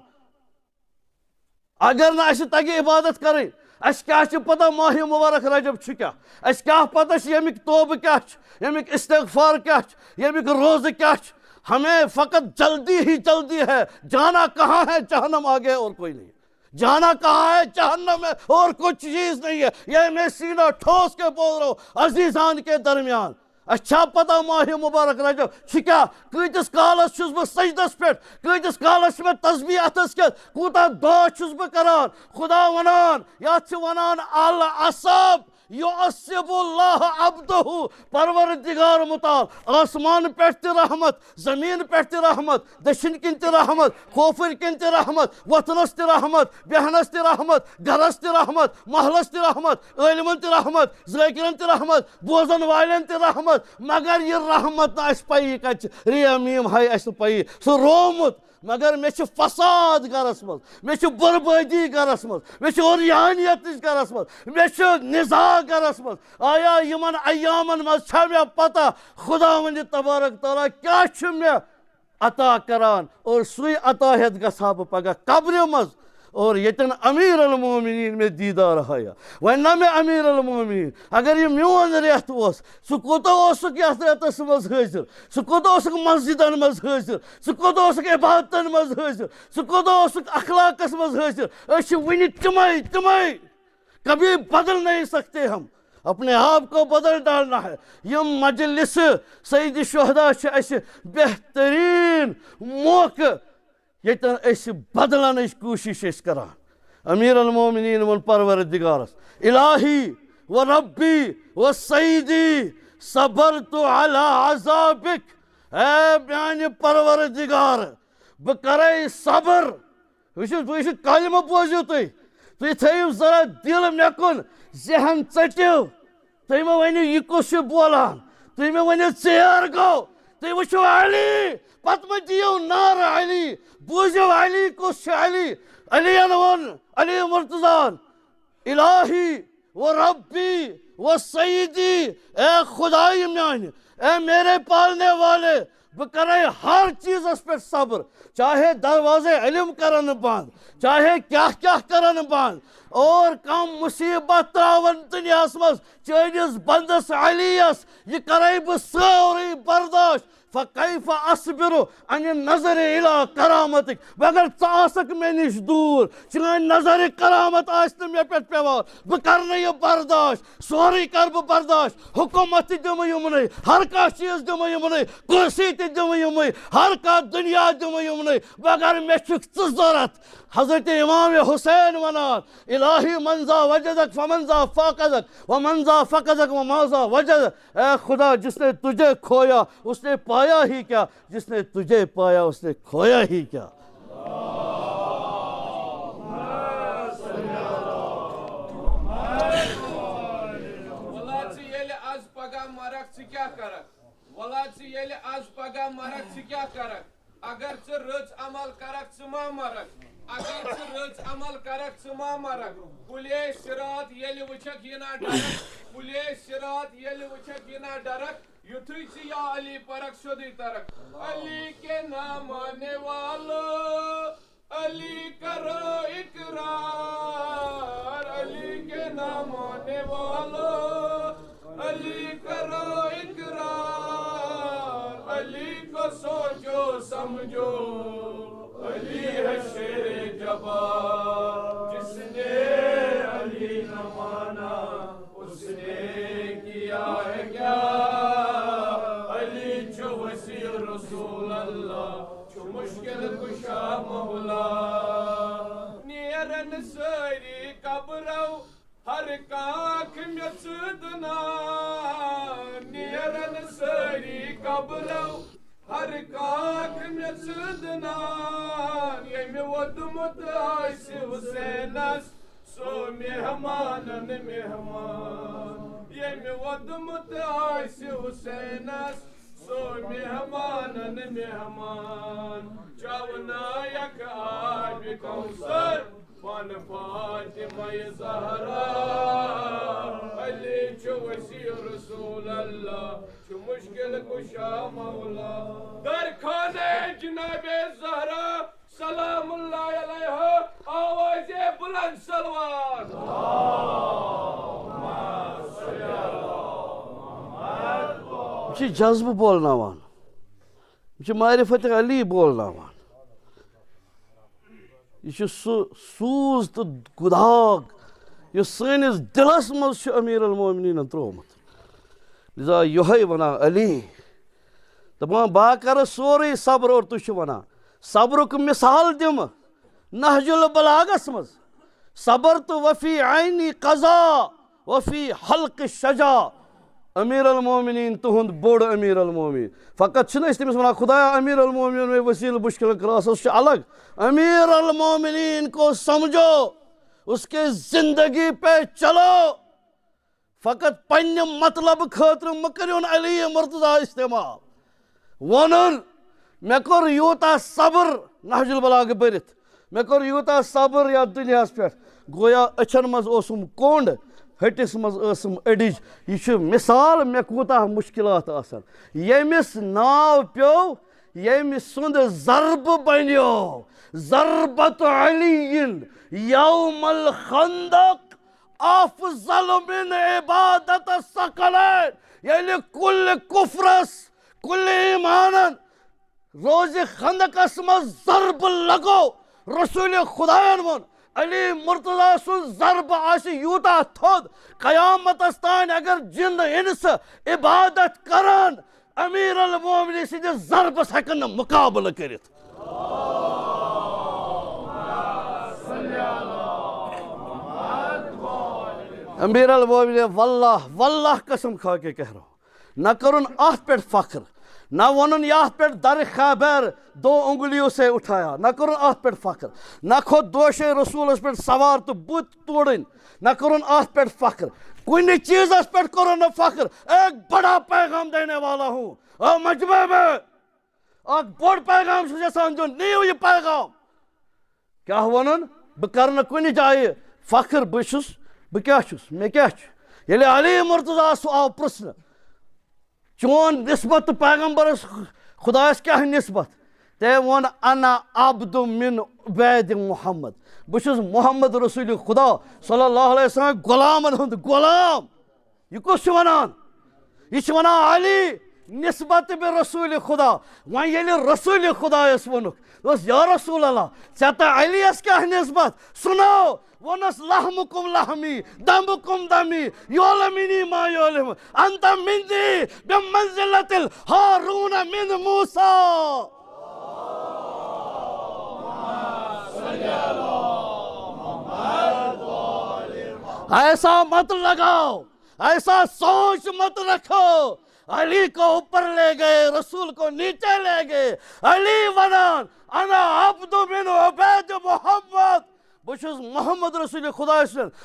اگر نہ اَسہِ تگہِ عبادت کرٕنۍ اَسہِ کیٛاہ چھِ پتہ ماہِ مُبارک رجب چھُ کیٛاہ اَسہِ کیٛاہ پتہ چھِ ییٚمِکۍ توبہٕ کیٛاہ چھِ ییٚمِکۍ استغفار کیٛاہ چھِ ییٚمِکۍ روزٕ کیٛاہ چھِ ہمیں فقط جلدی ہی جلدی ہے جانا کہاں ہے جہنم آگے اور کوئی نہیں جانا کہاں ہے جہنم میں اور کچھ چیز نہیں ہے یہ میں سینہ ٹھوس کے بول رہا ہوں عزیزان کے درمیان اچھا پتہ ماہ مبارک رجب کیا کتس کالس چھس بہ سجدس پہ کتس کالس میں تسبیح اتس کت کوتہ دعا چھس بہ کران خدا ونان یتھ ونان العصب یعصب اللہ عبدہ پروردگار متعال آسمان پہ تہ رحمت زمین پہ تہ رحمت دشن کن تہ رحمت کھوفر کن تہ رحمت وتنس تہ رحمت بیہنس تہ رحمت گھرس تہ رحمت محلس تہ رحمت عالمن تہ رحمت ذاکرن تہ رحمت بوزن والن تہ رحمت مگر یہ رحمت نا اس پائی کچ ریا میم ہائی اس پائی سو رومت مگر میں چھ فساد گرس مز میں چھ بربادی گرس مز میں چھ اوریانیت گرس مز میں چھ نزاع گرس مز آیا یمن ایامن مز چھا میں پتہ خداوند تبارک تعالیٰ کیا چھ میں عطا کران اور سوی عطا ہیت گژھا بہ پگہ قبر مز اور یتن امیر المومنین میں دیدار ہایا ونہ میں امیر المومنین اگر یہ میون ریت اس سہ کوتہ اوسک یتھ ریتس مز حاضر سہ کوتہ اوسک مسجدن مز حاضر سہ کوتہ اوسک عبادتن مز حاضر سہ کوتہ اوسک اخلاقس مز حاضر اس ونہ تمے کبھی بدل نہیں سکتے ہم اپنے آپ کو بدل ڈالنا ہے یہ مجلس سید الشہداء چھ اس بہترین موقع یتن اس بدلن کوشش کران امیر المومنین ون پروردگارس الہی و ربی و سیدی صبرت علی عذابک اے میانہ پروردگار بہ کرے صبر یہ کلمہ بوزیو تھی تھیو ذرا دل مے کن ذہن ژٹو تھی مہ ونیو یہ کس بولان تھی مہ ونیو ژیر گو تھی وچھو علی پتہ مہ دیو نار علی بوزیو علی کس علی علی ون علی مرتضان الہی و ربی و سیدی اے خدائی میانہ اے میرے پالنے والے بہ کرے ہر چیزس پہ صبر چاہے دروازے علم کرن بند چاہے کیا کرن بند اور کم مصیبت تراون دنیاس مز چٲنِس بندس علیس یہ کرے بہ سورے برداشت فکیف اصبر عن النظر الى کرامتک مگر ژٕ مے نش دور چٲنۍ نظر کرامت آسہِ نہٕ مے پٮ۪ٹھ پیوان بہ کرنہٕ یہِ برداشت سورُے کر بہ برداشت حکومت تہِ دِمہٕ یِمنٕے ہر کانٛہہ چیٖز دِمہٕ یِمنٕے کُرسی تہِ دِمہٕ یِمٕے ہر کانٛہہ دُنیا دِمہٕ یِمنٕے مگر مے چھُکھ ژٕ ضوٚرتھ حضرت امام حسین ونان الہی من ذا وجدک فمن ذا فاقدک ومن ذا فقدک وما ذا وجدک اے خدا جس نے تجھے کھویا اس نے پایا ہی کیا جس نے تجھے پایا اس نے کھویا ہی کیا اگر ژٕ رٕژ عمل کرکھ ژٕ ما مرکھ اگر ژٕ رٕژ عمل کرکھ ژٕ ما مرکھ پُلے صراط ییٚلہِ وٕچھکھ یہِ نا ڈرکھ پُلے صراط ییٚلہِ وٕچھکھ یہِ نا ڈرکھ یُتھُے ژٕ یا علی پرکھ سیوٚدُے ترکھ علی کے نام آنے والو علی کرو اقرار علی کے نام آنے والو علی کرو اقرار علی کو سوچو سمجھو علی ہے شیر جبار جس نے علی نہ مانا اس نے کیا ہے کیا علی چھو وسیع رسول اللہ چھو مشکل کشا مولا نیرن ساری قبرو ہر کاکھ میں ژٕدنا نیرن ساری قبرو ہر کاکھ میں ژٕدنا ییٚمہِ ووٚدمُت آسہِ حُسینس سو مہمانن مہمان ییٚمہِ ووٚدمُت آسہِ حُسینس سو مہمانن مہمان چاونایک آبِ کوثر بن فاطمہ زہرا علی چھُ وسیع رسول اللہ چھُ مشکل کشا مولا در خانے جناب زہرا سلام اللہ علیہ آواز بلند سلوات یہ جذبہ بولناوان یہ معرفت علی بولناوان یہ سوز تو گداگ یہ سنس دلس مز امیر المومنین ترومت لذا یہ ونان علی دپان با کر سوری صبر اور تھی ونان صبرک مثال دم نہج البلاغس مز صبر تو وفی عینی قضا وفی حلق شجا امیر المومنین تہند بوڑ امیر المومنین فقط چھنہ تمس ونان خدایا امیر المومنین میں وسیل مشکل کراسس الگ امیر المومنین کو سمجھو اس کے زندگی پہ چلو فقط پنہ مطلب خاطر مکریون علی مرتضی استعمال ونن مے کور یوتا صبر نہج البلاغ برت مے کور یوتا صبر یا دنیا پہ گویا اچھن مز اوسم کونڈ ہٹس مز اسم اڈج یہ مثال مے کوتاہ مشکلات آسان یمس ناو پیو یم سند ضرب بنیو ضربت علی یوم الخندق افضل من عبادت الثقلین یعنی کل کفرس کل ایمانن روز خندقس مز ضرب لگو رسول خدایان ون علی مرتضی سن ضرب آسی یوتا تھود قیامت استان اگر جن انس عبادت کران امیر المومنین سند ضرب ہیکن مقابلہ کرت امیر المومنین واللہ قسم کھا کے کہہ رہا ہوں نہ کرن ات پہ فخر نہ ونن یات پہ در خیبر 2 انگلیوں سے اٹھایا نہ کرن ات پہ فخر نہ کھوت دوش رسولس پہ سوار تو بت توڑن نہ کرن ات پہ فخر کن چیز پہ کرن نہ فخر ایک بڑا پیغام دینے والا ہوں مجمع میں ایک بڑ پیغام یسان دن نیو یہ پیغام کیا ونن بہ کرن کن جائے فخر بہ کیا چھس مے کیا چھ یلی علی مرتضی سو آو پرسن چون نسبت پیغمبرس خدایس کیا نسبت تے ون انا عبد من عبید محمد بچس محمد رسول خدا صلی اللہ علیہ وسلم غلامن ہند غلام یہ کس ونان یہ ونان علی نسبت بے رسول خدا وۄنۍ ییٚلہِ رسول خدایس ووٚنُکھ دوٚپُس یا رسول اللہ ژےٚ تہٕ علیَس کیٛاہ نسبت سُناو ووٚنُس لحمکم لحمی دمکم دمی یولمنی ما یولم انت منی بمنزلت الہارون من موسیٰ ایسا مت لگاؤ ایسا سوچ مت رکھو علی کو اوپر لے گئے رسول کو نیچے لے گئے علی ونان انا عبد من عبید محمد بچس محمد رسول خدا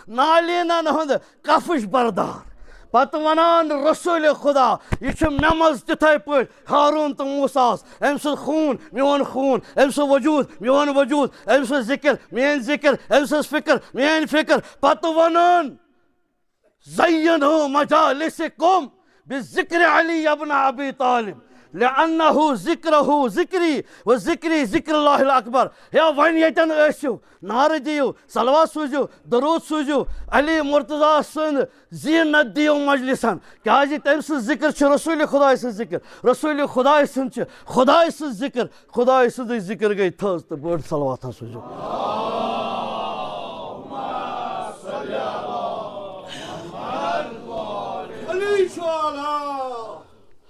نالینا ہند کفش بردار پتہ ونان رسول خدا یہ ممز تتھے پہ ہارون تو موسیٰ ام سن خون میون خون ام سن وجود میون وجود ام سن ذکر مین ذکر ام سن فکر مین فکر پتہ ونان زینوا مجالسکم بذکر علی ابن ابی طالب لأنه ذکرہ ذکری و ذکری ذکر اللہ الاکبر یا ون یتن ٲسِو نعرٕ دیو صلوات سوٗزِو درود سوٗزِو علی مرتضی سُنٛد زینت دیو مجلسن کیازِ تٔمۍ سٕنٛز ذکر چھُ رسول خداے سٕنٛز ذکر رسول خداے سٕنٛز چھِ خداے سٕنٛز ذکر خداے سٕنٛزٕے ذکر گٔے تھٔز تہٕ بٔڑ صلواتہ سوٗزِو علی شوالا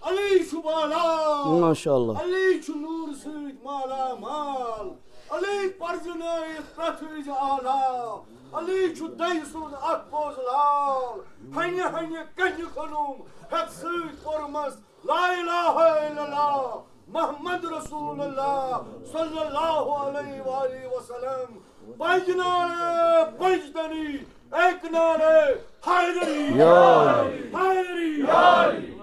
علی شوالا ماشاء اللہ علی چھ نور سۭتۍ مالا مال علی پرزنٲیِتھ پرٛٮ۪تھ وِزِ آلا علی چھُ دَہہِ سُنٛد اکھ پوٚز لال ہنہِ ہنہِ کنہِ کھنُم ہٮ۪تھ سۭتۍ پوٚرمس لا الہ الا اللہ محمد رسول اللہ صلی اللہ علیہ وآلہ وسلم پنج نعرے پنجتنی ایک نعرے حیدری حیدری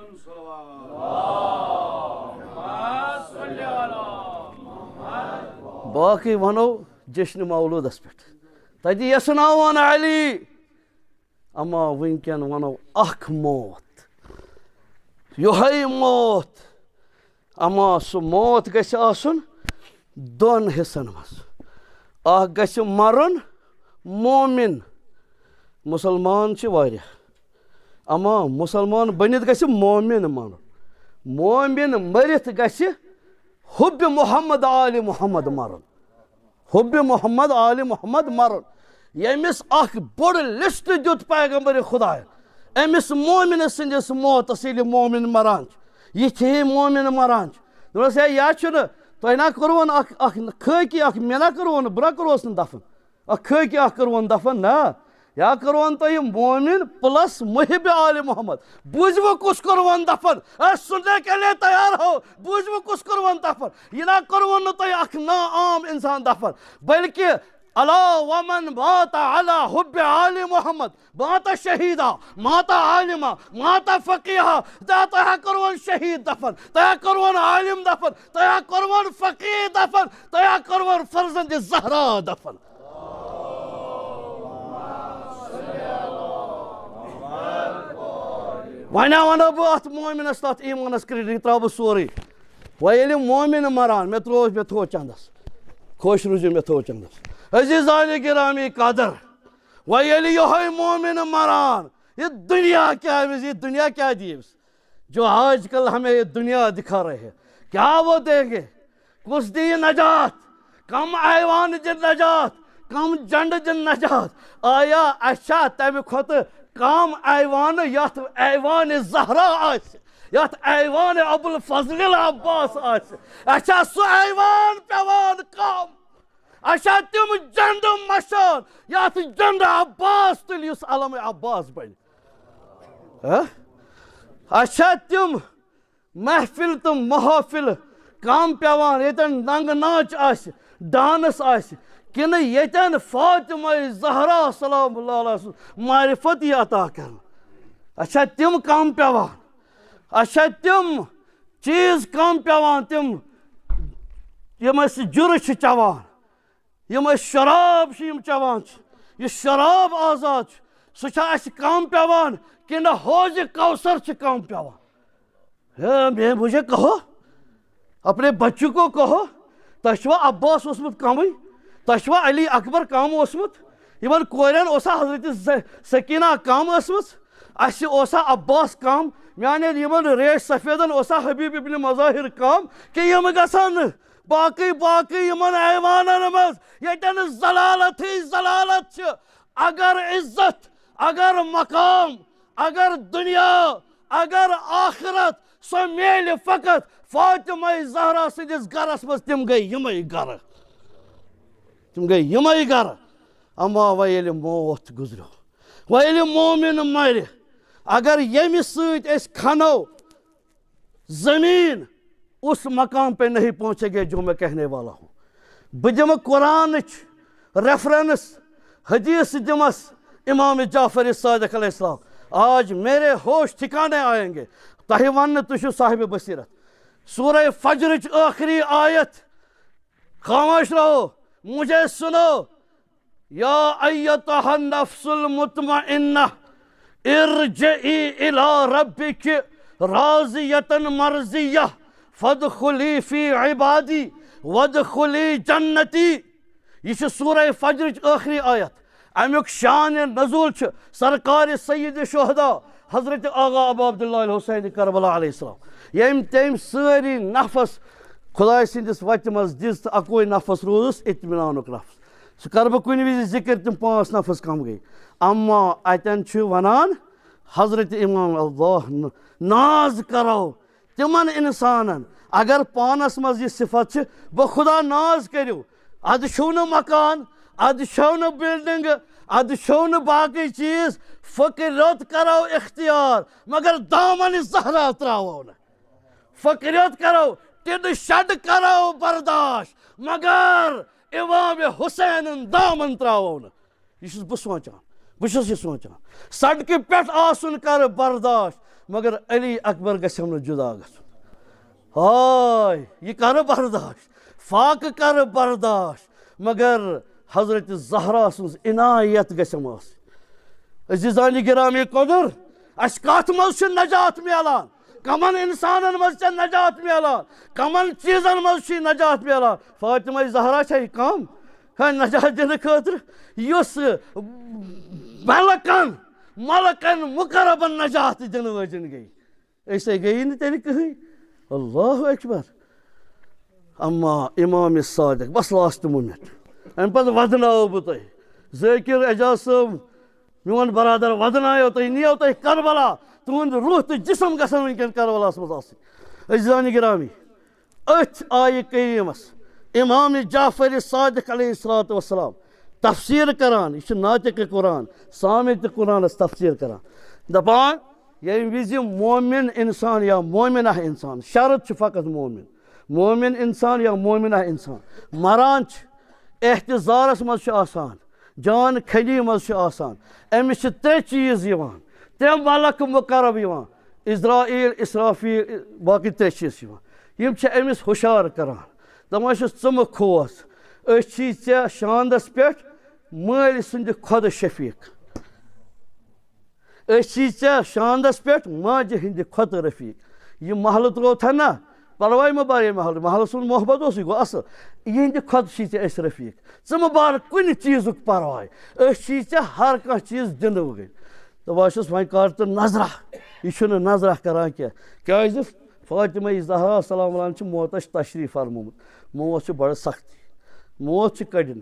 باقی ونو جشن مولودس پہ تتہ یسناوان علی اما ونکن ونو اخ موت یہ موت اما سہ موت گژھِ آسُن دون حصن مز اخ گژھِ مرن مومن مسلمان چھ واریاہ اما مسلمان بنت گژھِ مومن مرن مومن مرتھ گژھِ حب محمد آل محمد مرن حب محمد آل محمد مرن یمس اخ بوڑ لسٹ دیت پیغمبر خدا أمس مومن سندس موتس ییٚلہِ مومن مران یہ مومن مران دوٚپنس ہے یا چھُنہٕ تۄہہِ نا کوٚروُن اکھ خٲکی اکھ مےٚ نا کوٚروُن بہٕ نا کوٚروس نہٕ دفن اکھ خٲکی اکھ کوٚروُن دفن نا یا کوٚروُن تۄہہِ مومن پلس محب آل محمد بوٗزوٕ کُس کوٚروُن دفن سُننے کے لیے تیار ہو بوٗزوٕ کُس کوٚروُن دفن یہِ نا کوٚروُن نہٕ تۄہہِ اکھ نا عام انسان دفن بلکہِ الا ومن مات على حب آل محمد مات شہیدا مات عالما مات فقیہا تۄہہِ کوٚروُن شہید دفن تۄہہِ کوٚروُن عالم دفن تۄہہِ کوٚروُن فقیہ دفن تۄہہِ کوٚروُن فرزند زہرا دفن وۄنۍ ونو بہٕ اتھ مومنس تتھ ایمانس کریڈٹ تراو بہٕ سورُے وۄنۍ ییٚلہِ مومن مران مےٚ تھوو چندس خۄش روٗزِو مےٚ تھوو چندس عزیزانِ گرامی قدر وۄنۍ ییٚلہِ یِہوے مومن مران یہ دنیا کیا أمِس یہ دنیا کیا دی أمِس جو آج کل ہمیں یہ دنیا دکھا رہے ہیں کیا وہ دیں گے کس دی نجات کم ایوان دن نجات کم جنڈ دن نجات آیا اچھا تمہِ کھۄتہٕ کم ایوان یتھ ایوان زہرا آسہِ یتھ ایوان ابوالفضل عباس آسہِ اچھا سُہ ایوان پیوان کم اچھا تم جنڈ مشان یتھ جنڈ عباس تُلہِ یُس علم عباس بنہِ اچھا تم محفل تہٕ محافل کم پیوان ییٚتٮ۪ن ننگہٕ ناچ آسہِ ڈانس آسہِ کنہٕ ییٚتٮ۪ن فاطمہ زہرا سلام اللہ علیہ سُنٛد معرفت یہِ عطا کرنہٕ اچھا تم کم پیوان اچھا تم چیٖز کم پیوان تم یِم أسۍ جُرٕ چھِ چٮ۪وان یِم أسۍ شراب چھِ یِم چٮ۪وان چھِ یہِ شراب آزاد چھُ سُہ چھا اَسہِ کم پیوان کنہٕ حوضِ کوثر چھِ کم پیوان میں مجھے کہو اپنے بچوں کو کہو تۄہہِ چھُوا عباس اوسمُت کمٕے تۄہہِ چھُوا علی اکبر کم اوسمُت یِمن کورٮ۪ن اوسا حضرت سکیٖنہ کم ٲسمٕژ اَسہِ اوسا عباس کم میانٮ۪ن یِمن ریش سفیدن اوسا حبیب ابن مظاہر کم کہِ یِم گژھن نہٕ باقٕے یِمن ایوانن منٛز ییٚتٮ۪ن ضلالتھٕے ضلالت چھِ اگر عزت اگر مقام اگر دنیا اگر آخرت سۄ میلہِ فقط فاطمہ زہرا سٕنٛدِس گرس منٛز تِم گٔے یِمے گرٕ اما وۄنۍ ییٚلہِ موت گُزریو وۄنۍ ییٚلہِ مومن مرِ اگر ییٚمہِ سۭتۍ أسۍ کھنو زمین اس مقام پہ نہیں پہنچے گے جو میں کہنے والا ہوں بہٕ دِمہٕ قرآنٕچ ریفرنس حدیث دِمس امام جعفر صادق علیہ السلام آج میرے ہوش ٹھکانے آئیں گے تۄہہِ وننہٕ تُہۍ چھِو صاحب بصیرت سورہ فجرٕچ ٲخری آیت خاموش رہو مجھے سنو یا ایتھا النفس المطمئنہ ارجعی الی ربک راضیۃ مرضیہ فادخلی فی عبادی وادخلی جنتی یہ چھِ سورہ فجرٕچ ٲخری آیت امیُک شان نزول چھُ سرکار سید شہدا حضرت آغا ابو عبداللہ الحسین کربلا علیہ السلام ییٚمۍ تٔمۍ سٲری نفس خۄداے سٕنٛدِس وتہِ منٛز دِژ تہٕ اکوے نفس روٗدُس اطمینانُک نفس سُہ کرٕ بہٕ کُنہِ وِزِ ذکر تِم 5 نفس کم گٔے اما اتٮ۪ن چھُ ونان حضرت امام اللہ ناز کرو تِمن انسانن اگر پانس منٛز یہِ صفت چھِ بہٕ خدا ناز کٔرِو ادٕ چھُو نہٕ مکان ادٕ چھو نہٕ بلڈنگہٕ ادٕ چھو نہٕ باقٕے چیٖز فقریت کرو اختیار مگر دامن زہرا تراوو نہٕ فقریت کرو ٹِنہٕ شڈ کرو برداشت مگر امام حسینن دامن تراوو نہٕ یہِ چھُس بہٕ سونچان بہٕ چھُس یہِ سونچان سڑکہِ پٮ۪ٹھ آسُن کرٕ برداشت مگر علی اکبر گژھٮ۪م نہٕ جُدا گژھُن ہاے یہِ کرٕ برداشت فاقہٕ کرٕ برداشت مگر حضرت زہرا سٕنٛز عنایت گژھٮ۪م آسٕنۍ عزیزانہِ گرامی قدر اَسہِ کتھ منٛز چھُ نجات میلان کمن انسانن منٛز چھےٚ نجات میلان کمن چیٖزن منٛز چھُے نجات میلان فاطمہ زہرا چھےٚ یہِ کم نجات دِنہٕ خٲطرٕ یُس ملکن مقربن نجات دِنہٕ وٲجِن گٔے أسے گٔیی نہٕ تیٚلہِ کٕہٕنۍ اللہ اکبر اما امام صادق بس لاسٹ مومنٹ امہِ پتہٕ ودناوو بہٕ تۄہہِ ذٲکر اعجاز صٲب میون برادر ودنایو تُہۍ نِیو تُہۍ کربلا تُہُنٛد روح تہٕ جسم گژھن وٕنکٮ۪ن کربلاہس منٛز آسٕنۍ عزیزانہِ گرامی أتھۍ آیہِ کریٖمس امام جعفر صادق علیہ الصلوۃ والسلام تفسیٖر کران یہِ چھُ ناطق قرآن سامع تہِ قرآنس تفسیٖر کران دپان ییٚمہِ وِزِ مومِن اِنسان یا مومِنہ اِنسان شرط چھُ فقط مومِن اِنسان یا مومِنہ اِنسان مران چھِ احتضارس منٛز چھُ آسان جان کھلی منٛز چھُ آسان أمِس چھِ ترٛےٚ چیٖز یِوان ترٛےٚ ملک مقرب یِوان اِزرائیل اسرافیل باقٕے ترٛےٚ چیٖز یِوان یِم چھِ أمِس ہُشار کران دپان چھِس ژٕ مہٕ کھوژ أسۍ چھی ژےٚ شاندس پٮ۪ٹھ مٲلۍ سٕنٛدِ کھۄدٕ شفیٖق أسۍ چھی ژےٚ شاندس پٮ۪ٹھ ماجہِ ہٕنٛدِ کھۄتہٕ رفیٖق یہِ محلہٕ ترٛووتھن نا پرواے مہ بار یہِ محلہٕ سُنٛد محبت اوس یہِ گوٚو اصٕل یِہنٛدِ کھۄتہٕ چھی ژےٚ أسۍ رفیٖق ژٕ مہٕ بار کُنہِ چیٖزُک پرواے أسۍ چھی ژےٚ ہر کانٛہہ چیٖز دِنہٕ وٕنۍ دپان چھُس وۄنۍ کر تہٕ نظرا یہِ چھُنہٕ نظرا کران کینٛہہ کیٛازِ فاطمہ زہرا سلام اللہ چھِ موتس تشریٖف فرمومُت موت چھِ بڑٕ سختی موت چھِ کڑٕنۍ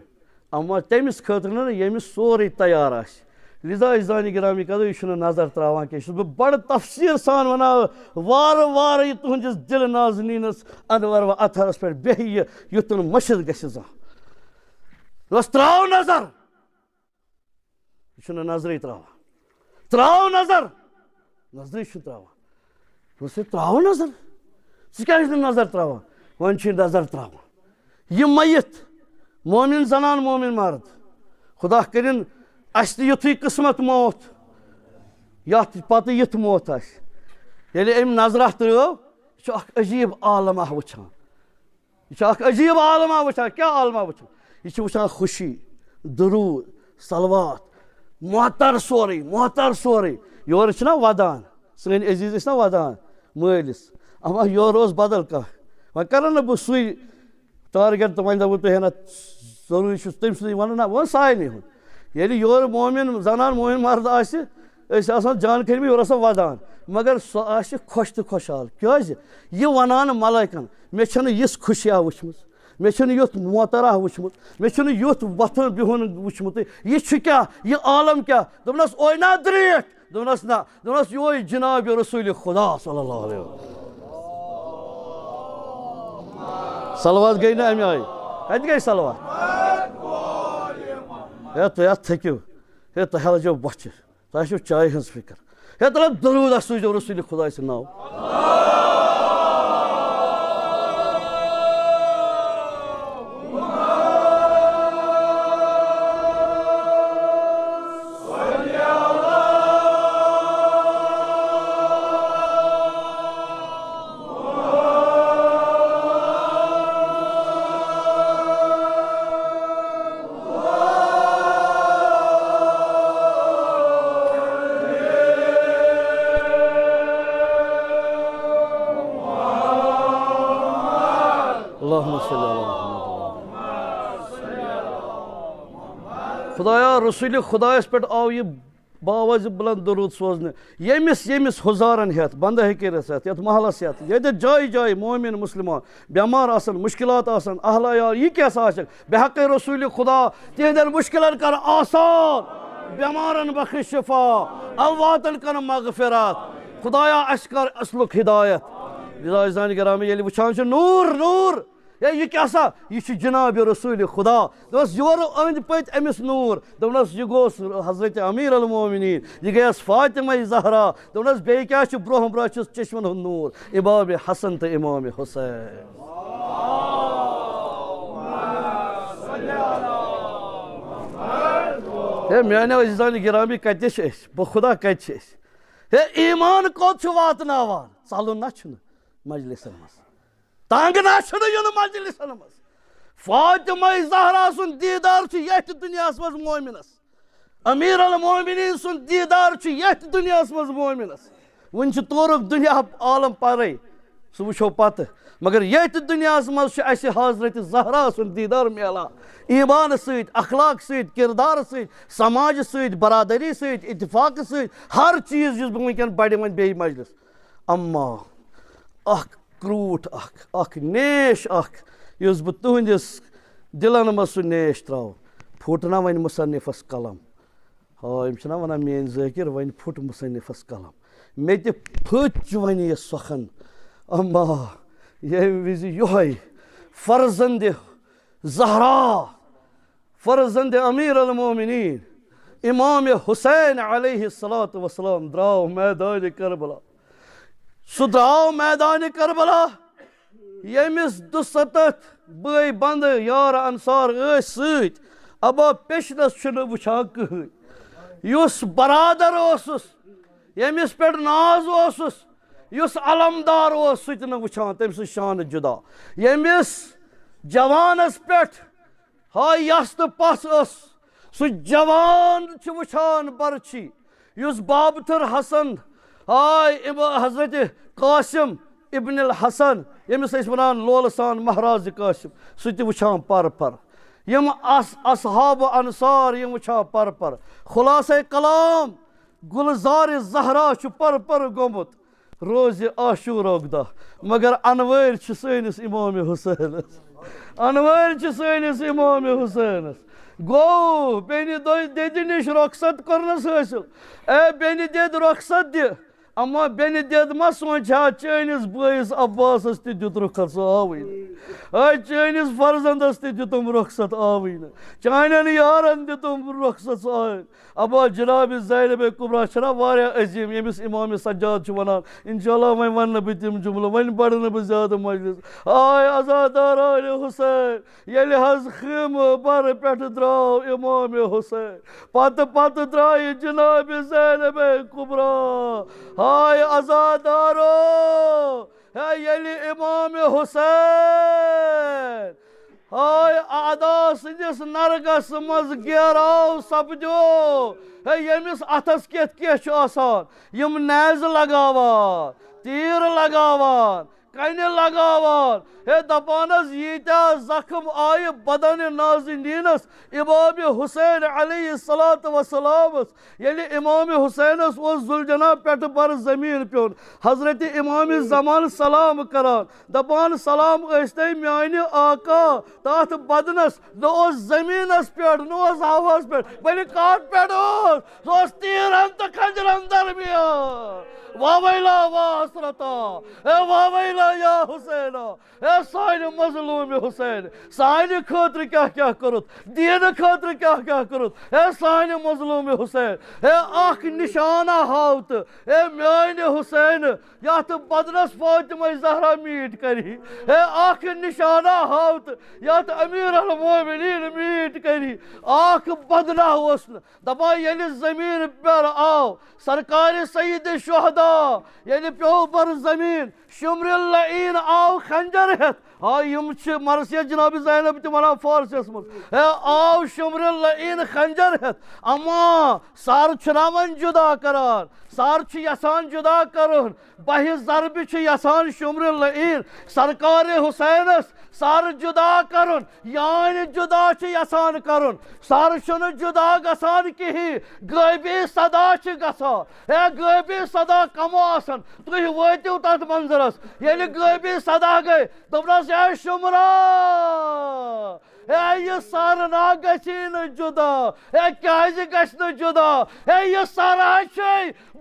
اما تٔمِس خٲطرٕ نہٕ ییٚمِس سورُے تیار آسہِ لِذا عزیزانہِ گرامی قدر یہِ چھُنہٕ نظر تراوان کینٛہہ یہِ چھُس بہٕ بڑٕ تفصیٖل سان ونان وارٕ وارٕ یہِ تُہنٛدِس دِلہٕ نازنیٖنس انور و اطہرس پٮ۪ٹھ بیٚہہِ یُتھ نہٕ مٔشِد گژھِ زانٛہہ دوس تراو نظر یہِ چھُنہٕ نظرٕے تراو نظر نظرٕے چھُ تراوان دوس تراو نظر ژٕ کیٛازِ نہٕ نظر تراوان وۄنۍ چھُے نظر تراوان یہِ مٔیِتھ مومِن زنان مومِن مرد خدا کٔرِنۍ اَسہِ تہِ یُتھُے قٕسمت موت یتھ پتہٕ یُتھ موت آسہِ ییٚلہِ أمۍ نظرا ترٲو یہِ چھُ اکھ عجیٖب عالما وٕچھان یہِ چھُ اکھ عجیٖب عالما وٕچھان کیٛاہ عالما وٕچھان یہِ چھُ وٕچھان خوشی دروٗد صلوات محتر سورُے یورٕ چھِنہ ودان سٲنۍ عزیٖز ٲسۍ نہ ودان مٲلِس اما یورٕ اوس بدل کانٛہہ وۄنۍ کرن نہٕ بہٕ سُے ٹارگیٹ تہٕ وۄنۍ دپو تُہۍ ہنا ضروٗری چھُ تٔمۍ سُنٛدٕے وَنُن نہ وۄنۍ سارنٕے ہُنٛد ییٚلہِ یورٕ مومِن زنان مومِن مرد آسہِ أسۍ آسان جان کھٔنۍمٕتۍ یورٕ آسان ودان مگر سُہ آسہِ خۄش تہٕ خۄشحال کیٛازِ یہِ ونان ملٲیکن مےٚ چھنہٕ یِژھ خوشیا وٕچھمٕژ مےٚ چھُنہٕ یُتھ موترا وٕچھمُت مےٚ چھُنہٕ یُتھ وۄتھُن بِہُن وٕچھمُتٕے یہِ چھُ کیٛاہ یہِ عالم کیٛاہ دوٚپنس اوے نا درٛیٹھ دوٚپنس نہ دوٚپنس یِہوے جناب رسوٗلِ خدا صلی اللہ علیہ وسلم صلوات گٔے نہٕ امہِ آیہِ کتہِ گٔے صلوات ہے تُہۍ اَتھ تھٔکِو ہے تۄہہِ لٲجِو بۄچھِ تۄہہِ چھو چایہِ ہٕنٛز فِکر ہے ترٛٲو درود سوٗزِو رسوٗلِ خۄداے سُنٛد ناو خدایا رسوٗلِ خۄدایس پٮ۪ٹھ آو یہِ باوازِ بلند درود سوزنہٕ ییٚمِس ہُزارن ہٮ۪تھ بنٛدٕ ہیٚکِرس ہٮ۪تھ یتھ محلس ہٮ۪تھ ییٚتٮ۪تھ جایہِ جایہِ مومِن مُسلمان بٮ۪مار آسن مُشکِلات آسن اہلا یار یہِ کیٛاہ سا آسٮ۪کھ بے حقے رسوٗلِ خۄدا تِہنٛدٮ۪ن مُشکِلن کر آسان بٮ۪مارن بخش شفا امواتن کر مغفرات خدایا اَسہِ کر اصلُک ہدایت لِذا عزیزانہِ گرامی ییٚلہِ وٕچھان چھِ نوٗر ہے یہِ کیٛاہ سا یہِ چھُ جناب رسوٗلِ خدا دوٚپنس یورٕ أنٛدۍ پٔتۍ أمِس نوٗر دوٚپنس یہِ گوٚس حضرت امیٖر المومنیٖن یہِ گٔیس فاطمہ زہرا دوٚپنس بیٚیہِ کیٛاہ چھُ برٛونٛہہ برٛونٛہہ چھُس چشمن ہُنٛد نوٗر امام حسن تہٕ امام حُسین ہے میانیو عزیزانہِ گرامی کتہِ چھِ أسۍ بہٕ خدا کتہِ چھِ أسۍ ہے ایٖمان کوٚت چھُ واتناوان ژلُن نہ چھُنہٕ مجلسن منٛز تنگ نہ چھُنہٕ یُن مجلسن منٛز فاطمہ زہرا سُنٛد دیٖدار چھُ یتھ دُنیاہس منٛز مومِنس امیٖر المومنیٖن سُنٛد دیٖدار چھُ یتھ دُنیاہس منٛز مومِنس وُنہِ چھُ تورُک دُنیا عالم پرے سُہ وٕچھو پتہٕ مگر یتھ دُنیاہس منٛز چھُ اسہِ حضرت زہرا سُنٛد دیٖدار میلان ایٖمان سۭتۍ اخلاق سۭتۍ کِردار سۭتۍ سماج سۭتۍ برادری سۭتۍ اتفاقہٕ سۭتۍ ہر چیٖز یُس بہٕ وٕنکٮ۪ن بڑِ وۄنۍ بیٚیہِ مجلس اما اکھ کرٛوٗٹھ اکھ نیش اکھ یُس بہٕ تُہنٛدِس دِلن منٛز سُہ نیش تراوٕ پھُٹ نہ وۄنۍ مُصنِفس قلم ہاں یِم چھِنا وَنان میٛٲنۍ ذٲکِر وۄنۍ پھُٹ مُصنِفَس قلم مےٚ تہِ پھٔچ وۄنۍ یہِ سۄکھن اما ییٚمہِ وِزِ یِہوٚے فرزندِ زہرا فرزندِ امیر المومنین امام حسین علیہ الصلوۃ والسلام درٛاو میدانِ کربلا سُہ درٛاو میدانِ کربلا ییٚمِس 270 بٲے بنٛدٕ یار انصار ٲسۍ سۭتۍ ابا پیٚچھنَس چھُنہٕ وٕچھان کٕہٕنۍ یُس برادر اوسُس ییٚمِس پٮ۪ٹھ ناز اوسُس یُس علمدار اوس سُہ تہِ نہٕ وٕچھان تٔمۍ سٕنٛز شانہٕ جُدا ییٚمِس جوانَس پٮ۪ٹھ ہاے یَس تہٕ پَس ٲس سُہ جوان چھُ وٕچھان برچھی یُس بابتھٕر حسن ہاے حضرت قاسم ابن الحسن ییٚمِس ٲسۍ وَنان لولہٕ سان مہراز قاسم سُہ تہِ وٕچھان پَر پَر یِم اصحاب انصار یِم وٕچھان پَر پَر خُلاصے کلام گُلزارِ زہرا چھُ پَر پَر گوٚمُت روزِ عاشوٗراہُک دۄہ مگر انوٲرۍ چھِ سٲنِس اِمامِ حُسینَس انوٲرۍ چھِ سٲنِس اِمامِ حُسینَس گوٚو بیٚنہِ دٮ۪دِ نِش رۄخصت کوٚرنَس حٲصِل اے بیٚنہِ دٮ۪د رۄخصت دِ اما بیٚنہِ دٮ۪د ما سونٛچہِ ہا چٲنِس بٲیِس عباسَس تہِ دیُت رُخصت سُہ آوٕے نہٕ اے چٲنِس فرزنٛدَس تہِ دِتُم رۄخصت آوٕے نہٕ چانٮ۪ن یارَن دِتُم رۄخصت سُہ آے ابا جنابِ زینبِ کُبرا چھَنا واریاہ عظیٖم ییٚمِس اِمامِ سجاد چھُ وَنان اِنشاء اللہ وۄنۍ وَنہٕ نہٕ بہٕ تِم جُملہٕ وۄنۍ پَرٕ نہٕ بہٕ زیادٕ مجلِس آے عزادارانہِ حُسین ییٚلہِ حظ خیمہٕ بَرٕ پٮ۪ٹھٕ درٛاو اِمامِ حُسین پتہٕ درٛایہِ جنابِ زینبِ کُبرا ہاے عزادارو ہے ییٚلہِ اِمامِ حُسین ہاے اعدا سٕنٛدِس نرگس منٛز گیراو سپدیو ہے ییٚمِس اَتھس کیٛاہ چھُ آسان یِم نیزٕ لگاوان تیٖر لگاوان کنہِ لگاوان ہے دپان حظ ییٖتیٛاہ زخم آیہِ بدنِ نازنیٖنس اِمامِ حُسین علیہ الصلوۃ وسلامس ییٚلہِ اِمامِ حُسینس اوس ذوالجناح پٮ۪ٹھٕ بر زمیٖن پیوٚن حضرتِ اِمامِ زمان سلام کران دپان سلام ٲسۍ میانہِ آقا تتھ بدنس نہ اوس زمیٖنس پٮ۪ٹھ نہ اوس ہواہس پٮ۪ٹھ بلکہِ کتھ پٮ۪ٹھ اوس سُہ اوس تیٖرن تہٕ کھنجرن درمیان واویلا وا حسرتا اے واویلا یا حُسینا اے سانہِ مظلوٗمِ حُسین سانہِ خٲطرٕ کیٛاہ کوٚرُتھ دیٖنہٕ خٲطرٕ کیٛاہ کوٚرُتھ اے سانہِ مظلوٗمِ حُسین اے اکھ نِشانہ ہاو تہٕ اے میانہِ حُسینہٕ یتھ بدنس فاطمہ زہرا میٖٹ کری اے اکھ نِشانہ ہاو تہٕ یتھ امیر المومنین میٖٹ کری اکھ بدنہ اوس نہٕ دپان ییٚلہِ زمیٖن پٮ۪ٹھ آو سرکارِ سید شہدا ییٚلہِ پیوٚو بر زمیٖن شمرِ لعیٖن آو خنجر ہٮ۪تھ ہاے یِم چھِ مرثیہ جنابِ زینب تہِ وَنان فارسیَس منٛز ہے آو شمرِ لعیٖن خنجر ہٮ۪تھ اما سر چھُنا وۄنۍ جُدا کران سر چھُ یژھان جُدا کرُن بہہِ ضربہِ چھُ یژھان شمرِ لعیٖن سرکارِ حُسینس سر جُدا کرُن یانہِ جُدا چھُ یژھان کرُن سر چھُنہٕ جُدا گژھان کِہیٖنۍ غٲبی صدا چھِ گژھان ہے غٲبی صدا کمو آسان تُہۍ وٲتِو تتھ منظرس ییٚلہِ غٲبی صدا گٔے دوٚپنس ہے شمرا ہے یہِ سر نا گژھی نہٕ جُدا ہے کیٛازِ گژھِ نہٕ جُدا ہے یہِ سر ہا چھے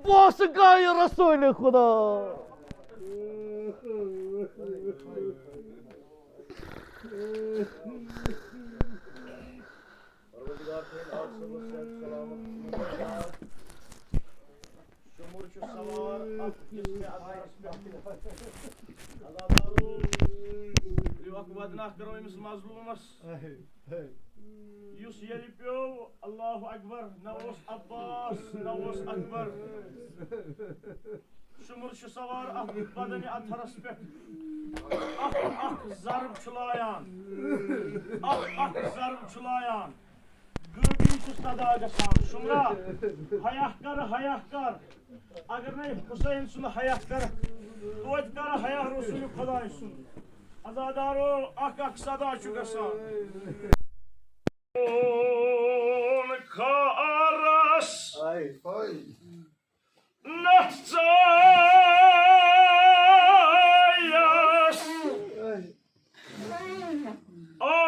بوسہٕ گایہِ رسوٗلِ خُدا ودناہ کرو أمِس مظلوٗمس یُس ییٚلہِ پیوٚو اللہ اکبر نہ اوس عباس نہ اوس اکبر شُمر چھُ سوار اتھ بدنہِ اتھرس پٮ۪ٹھ اکھ ضرب چھُ لایان اکھ ضرب چھُ لایان غٲبی چھُ صدا گژھان شُمرا حیا کر اگر نے حُسین سُنٛد حیا کرکھ توتہِ کر حیا رسوٗلِ خۄداے سُنٛد عزادارو اکھ صدا چھُ گژھان خارس نژایس آواز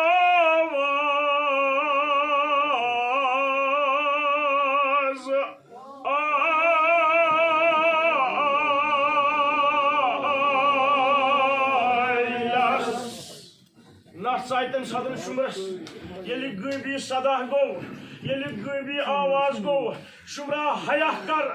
ژاے تمہِ ساتہٕ شُمرس ییٚلہِ غٲبی صدا گوٚو ییٚلہِ غٲبی آواز گوٚو شُمرا حیا کر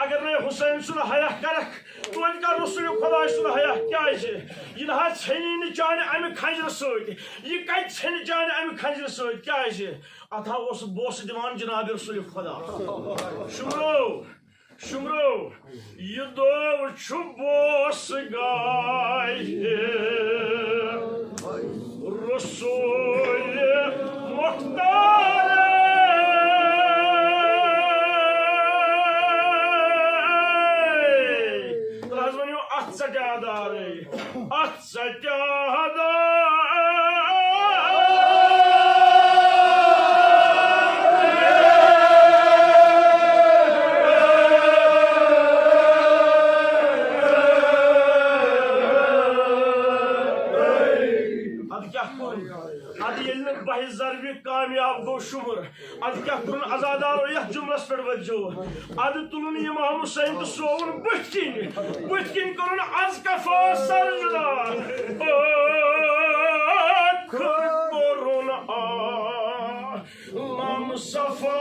اگر نے حسین سُنٛد حیا کرکھ توتہِ کر رسول خۄداے سُنٛد حیا کیازِ یہِ نہ حظ ژھیٚنی نہٕ چانہِ امہِ کھنجرٕ سۭتۍ یہِ کتہِ ژھیٚنہِ چانہِ امہِ کھنجرٕ سۭتۍ کیازِ اتھ ہا اوس بوسہٕ دِوان جناب رسول خۄدا شُمرو یہِ دۄہ چھُ بوسہٕ گاے رسول مختار سجادارے ات سجادہ بہ ضرب کامیاب گو شمر اد کیا کرن ازادارو یتھ جملس پہ وجو اد تلن امام حسین تو سوون بت کن کرن از کفا سرجدا کرن لم صفا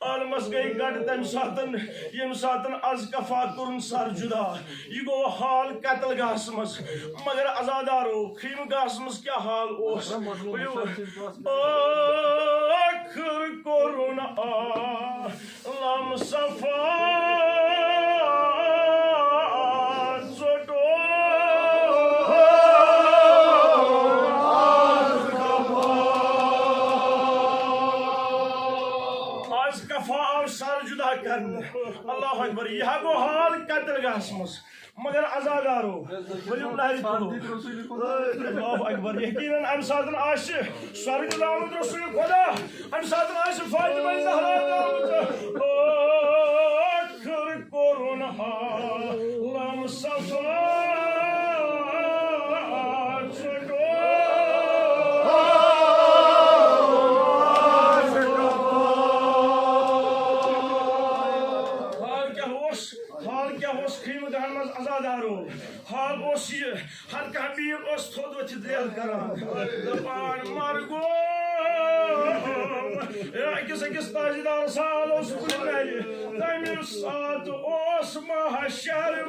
عالمس گئی گڑ تم ساتن یم ساتن از کفا کرن سر جدا یہ گو حال قتل گاہس مز مگر ازادارو خیم گاہس مز کیا حال اوس آخر کرن لم صفا اللہ اکبر یہ گو حال قتل گاہس مز مگر ازادارو اللہ اکبر یقیناً ام ساتن آس سرگ درامت رسول خدا ام ساتن آس فاطمہ زہرا درامت آخر کرن لم صفا حال اوس یہ ہر کانٛہہ بیٖر اوس تھوٚد ؤتھِتھ ریل کران دپان مرگو أکِس تاجدار سال اوس کُنہِ گرِ تمہِ ساتہٕ اوس محشر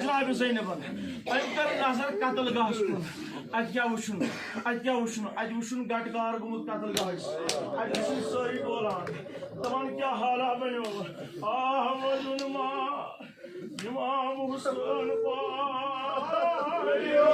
جناب زینبن کر نظر قتل گاہس کن اتیا وچھن گٹکار گومت قتل گاہس اتن ساری بولان دپان کیا حالہ بنو آہ وزن ما امام حسین پایو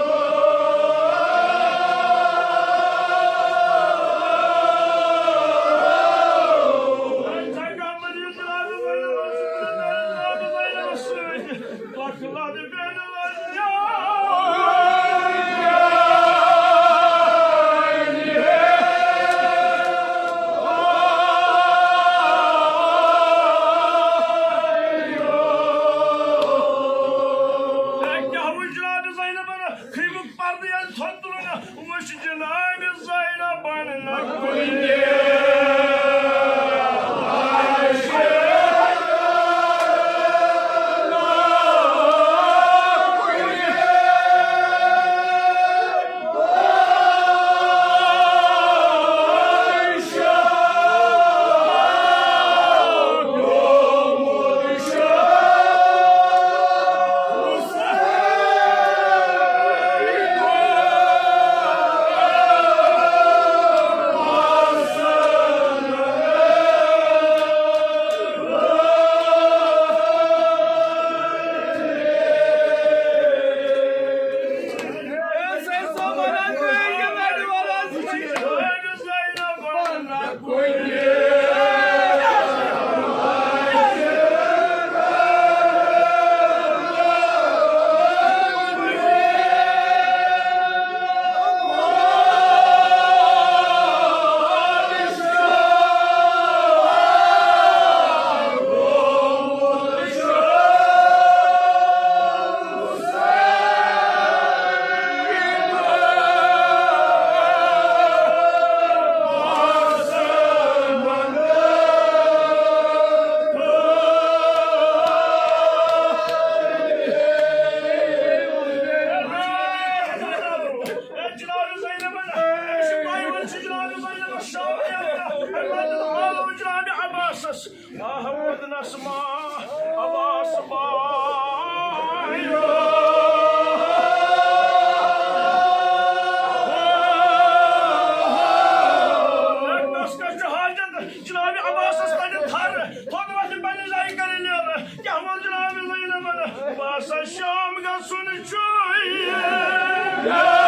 Yeah.